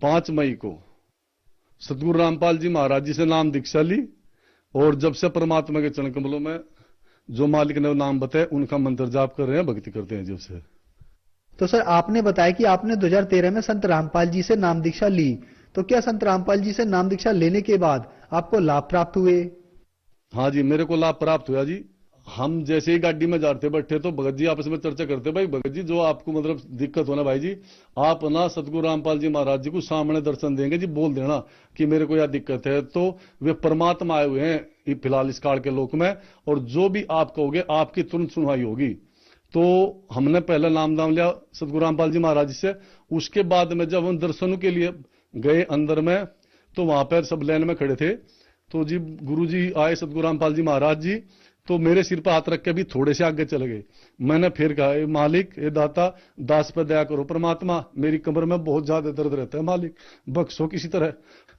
5 मई को सतगुरु रामपाल जी महाराज जी से नाम दीक्षा ली और जब से परमात्मा के चरण कमलों में जो मालिक ने नाम बताए उनका मंत्र जाप कर रहे हैं, भक्ति करते हैं जब से। तो सर आपने बताया कि आपने 2013 में संत रामपाल जी से नाम दीक्षा ली, तो क्या संत रामपाल जी से नाम दीक्षा लेने के बाद आपको लाभ प्राप्त हुए? हाँ जी, मेरे को लाभ प्राप्त हुआ जी। हम जैसे ही गाड़ी में जाते बैठे तो भगत जी आपस में चर्चा करते, भाई भगत जी जो आपको मतलब दिक्कत होना भाई जी, आप ना सतगुरु रामपाल जी महाराज जी को सामने दर्शन देंगे जी, बोल देना कि मेरे को यह दिक्कत है। तो वे परमात्मा आए हुए हैं फिलहाल इस काल के लोक में, और जो भी आप कहोगे आपकी तुरंत सुनवाई होगी। तो हमने पहले नाम लिया सतगुरु रामपाल जी महाराज जी से। उसके बाद में जब हम दर्शनों के लिए गए अंदर में, तो वहां पर सब लाइन में खड़े थे। तो जी गुरु जी आए सतगुरु रामपाल जी महाराज जी, तो मेरे सिर पर हाथ रख के भी थोड़े से आगे चले गए। मैंने फिर कहा मालिक ये दाता, दास पर दया करो, परमात्मा मेरी कमर में बहुत ज्यादा दर्द रहता है, मालिक बख्शो किसी तरह।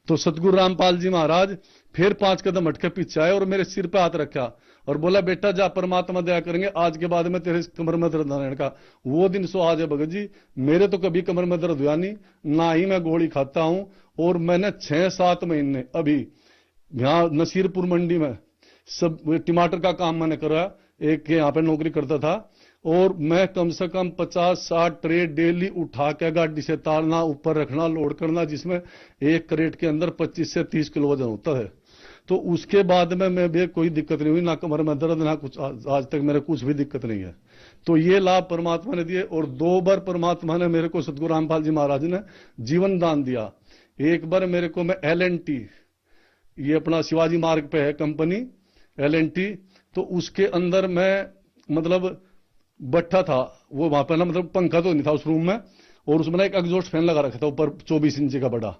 तो सतगुरु रामपाल जी महाराज फिर 5 कदम हटके पीछे आए और मेरे सिर पे हाथ रखा और बोला बेटा जा, परमात्मा दया करेंगे, आज के बाद में तेरे कमर में दर्द ना रहने का। वो दिन सो आज है भगत जी, मेरे तो कभी कमर में दर्द हुआ नहीं, ना ही मैं गोली खाता हूं। और मैंने 6-7 महीने अभी यहाँ नसीरपुर मंडी में सब टमाटर का काम मैंने करा, एक यहाँ पे नौकरी करता था, और मैं कम से कम 50-60 ट्रे डेली उठा के गाड़ी से तारना, ऊपर रखना, लोड करना, जिसमें एक क्रेट के अंदर 25 से 30 किलो वजन होता है। तो उसके बाद में मैं भी कोई दिक्कत नहीं हुई, ना कमर में दर्द, ना कुछ, आज तक मेरे कुछ भी दिक्कत नहीं है। तो ये लाभ परमात्मा ने दिए। और 2 बार परमात्मा ने मेरे को, सतगुरु रामपाल जी महाराज ने जीवन दान दिया। एक बार मेरे को, मैं L&T, ये अपना शिवाजी मार्ग पे है कंपनी L&T, तो उसके अंदर मैं मतलब बैठा था, वो वहां पर ना मतलब पंखा तो नहीं था उस रूम में, और उसमें ना एक एग्जॉस्ट फैन लगा रखा था ऊपर 24 इंच का बड़ा,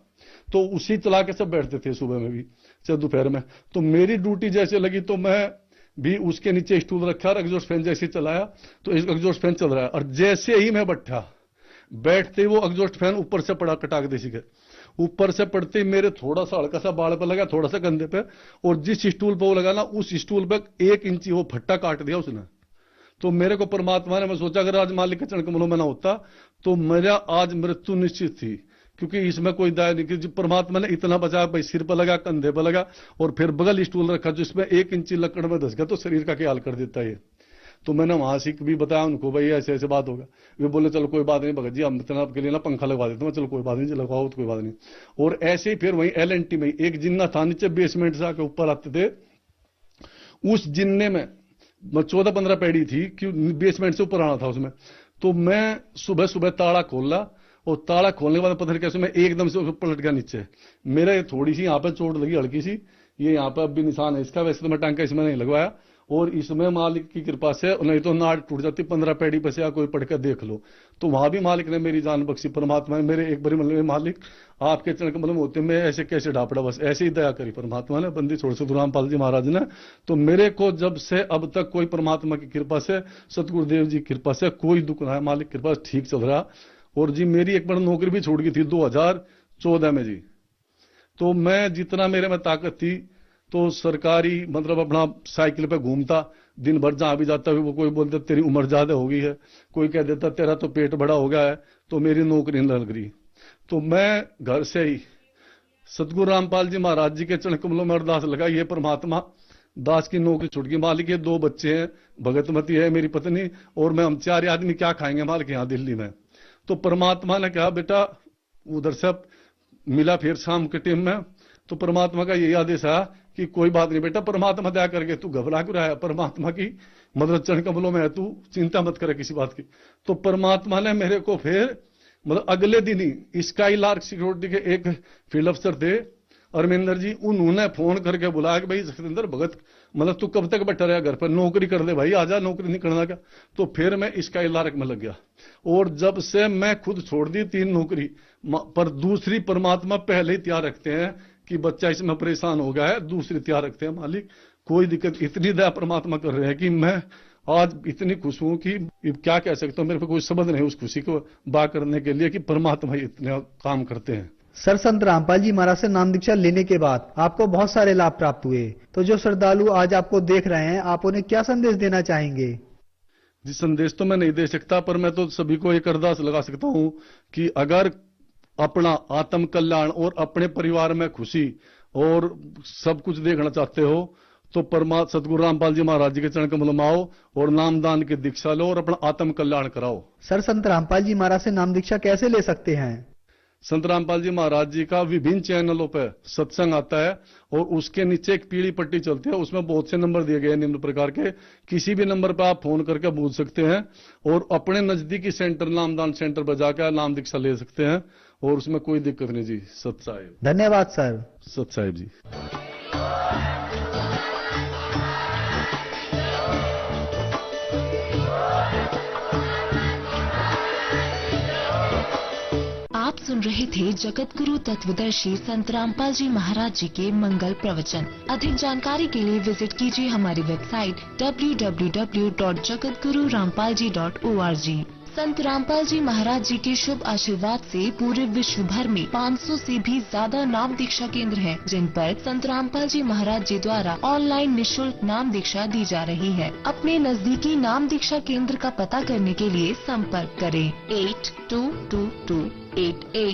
तो उसी चला के सब बैठते थे, सुबह में भी चाहे दोपहर में। तो मेरी ड्यूटी जैसे लगी तो मैं भी उसके नीचे स्टूल रखा और एग्जॉस्ट फैन जैसे चलाया, तो एग्जॉस्ट फैन चल रहा है, और जैसे ही मैं बैठते ही वो एग्जॉस्ट फैन ऊपर से पड़ा, कटाक देसी के ऊपर से पड़ते ही मेरे थोड़ा सा हल्का सा बाल पे लगा, थोड़ा सा कंधे पे, और जिस स्टूल पे वो लगा ना, उस स्टूल पे 1 इंची वो फट्टा काट दिया उसने। तो मेरे को परमात्मा ने, मैं सोचा अगर आज मालिक के चरण कमलों में ना होता तो मेरा आज मृत्यु निश्चित थी, क्योंकि इसमें कोई दाय नहीं कि परमात्मा ने इतना बचाया। भाई सिर पर लगा, कंधे पर लगा, और फिर बगल स्टूल रखा जिसमें 1 इंची लकड़ में धस गया, तो शरीर का क्या हाल कर देता है। तो मैंने वहां से भी बताया उनको, भाई ऐसे ऐसे बात होगा। वे बोले चलो कोई बात नहीं भगत जी, हम इतना आपके लिए ना पंखा लगवा देते हैं। चलो कोई बात नहीं, लगवाओ तो कोई बात नहीं। और ऐसे ही फिर वहीं L&T में एक जिन्ना था, नीचे बेसमेंट से आके ऊपर आते थे। उस जिन्ने में 14-15 पैड़ी थी कि बेसमेंट से ऊपर आना था उसमें। तो मैं सुबह सुबह ताला खोला, और ताला खोलने के बाद पता नहीं कैसे मैं एकदम से पलट गया नीचे। मेरे थोड़ी सी यहाँ पे चोट लगी, हल्की सी, ये यहाँ पे अब भी निशान है इसका। वैसे तो मैं टांका इसमें नहीं लगवाया, और इसमें मालिक की कृपा से, नहीं तो नाड़ टूट जाती 15 पैड़ी पे से, या कोई पढ़ के देख लो। तो वहां भी मालिक ने मेरी जान बख्शी, परमात्मा ने मेरे एक बारी मतलब, मालिक आपके चरण कमल में होते मैं ऐसे कैसे ढापड़ा, बस ऐसे ही दया करी परमात्मा ने, बंदी छोड़ सतगुरु रामपाल जी महाराज ने। तो मेरे को जब से अब तक कोई परमात्मा की कृपा से, सतगुरुदेव जी की कृपा से कोई दुख ना है, मालिक की कृपा से ठीक चल रहा। और जी मेरी एक बार नौकरी भी छूट गई थी 2014 में जी। तो मैं जितना मेरे में ताकत थी, तो सरकारी मतलब अपना साइकिल पे घूमता, दिन भर जहां भी जाता है, वो कोई बोलता तेरी उम्र ज्यादा हो गई है, कोई कह देता तेरा तो पेट बड़ा हो गया है, तो मेरी नौकरी नहीं लग रही। तो मैं घर से ही सतगुरु रामपाल जी महाराज जी के चरण कमलों में अरदास लगा, ये परमात्मा दास की नौकरी छूट गई मालिक, ये 2 बच्चे हैं, भगतमती है मेरी पत्नी, और मैं, हम 4 आदमी क्या खाएंगे मालिक यहाँ दिल्ली में। तो परमात्मा ने कहा बेटा, उधर से मिला फिर शाम के टाइम में, तो परमात्मा का यही आदेश है कि कोई बात नहीं बेटा, परमात्मा दया करके, तू घबरा क्यों रहा है, परमात्मा की मदद चरण कमलों में है, तू चिंता मत करे किसी बात की। तो परमात्मा ने मेरे को फिर मतलब अगले दिन ही स्काई लार्क सिक्योरिटी के एक फील्ड अफसर थे अरविंदर जी, उन्होंने फोन करके बुलाया कि भाई सतेंद्र भगत, मतलब तू कब तक बैठा रहा घर पर, नौकरी कर दे भाई, आजा, नौकरी नहीं करना क्या। तो फिर मैं स्काई लार्क में लग गया, और जब से मैं खुद छोड़ दी 3 नौकरी, पर दूसरी परमात्मा पहले ही तैयार रखते हैं कि बच्चा इसमें परेशान हो गया है, दूसरी तैयार रखते हैं मालिक, कोई दिक्कत। इतनी दया परमात्मा कर रहे हैं कि मैं आज इतनी खुश हूं कि क्या कह सकता हूं, मेरे पे कोई शब्द नहीं उस खुशी को बा करने के लिए कि परमात्मा इतने काम करते हैं। सर, संत रामपाल जी महाराज से नाम दीक्षा लेने के बाद आपको बहुत सारे लाभ प्राप्त हुए, तो जो श्रद्धालु आज आपको देख रहे हैं, आप उन्हें क्या संदेश देना चाहेंगे? जी, संदेश तो मैं नहीं दे सकता, पर मैं तो सभी को एक अरदास लगा सकता हूं कि अगर अपना आत्म कल्याण और अपने परिवार में खुशी और सब कुछ देखना चाहते हो, तो परमात्मा सतगुरु रामपाल जी महाराज जी के चरण कमलों में आओ और नामदान की दीक्षा लो और अपना आत्म कल्याण कराओ। सर, संत रामपाल जी महाराज से नाम दीक्षा कैसे ले सकते हैं? संत रामपाल जी महाराज जी का विभिन्न चैनलों पर सत्संग आता है, और उसके नीचे एक पीली पट्टी चलती है, उसमें बहुत से नंबर दिए गए हैं निम्न प्रकार के, किसी भी नंबर पर आप फोन करके पूछ सकते हैं, और अपने नजदीकी सेंटर, नामदान सेंटर पर जाकर नाम दीक्षा ले सकते हैं, और उसमें कोई दिक्कत नहीं जी। सत साहिब। धन्यवाद सर। सत साहिब जी। आप सुन रहे थे जगत गुरु तत्वदर्शी संत रामपाल जी महाराज जी के मंगल प्रवचन। अधिक जानकारी के लिए विजिट कीजिए हमारी वेबसाइट www.jagatgururampalji.org। संत रामपाल जी महाराज जी के शुभ आशीर्वाद से पूरे विश्व भर में 500 से भी ज्यादा नाम दीक्षा केंद्र हैं, जिन पर संत रामपाल जी महाराज जी द्वारा ऑनलाइन निःशुल्क नाम दीक्षा दी जा रही है। अपने नजदीकी नाम दीक्षा केंद्र का पता करने के लिए संपर्क करें 822288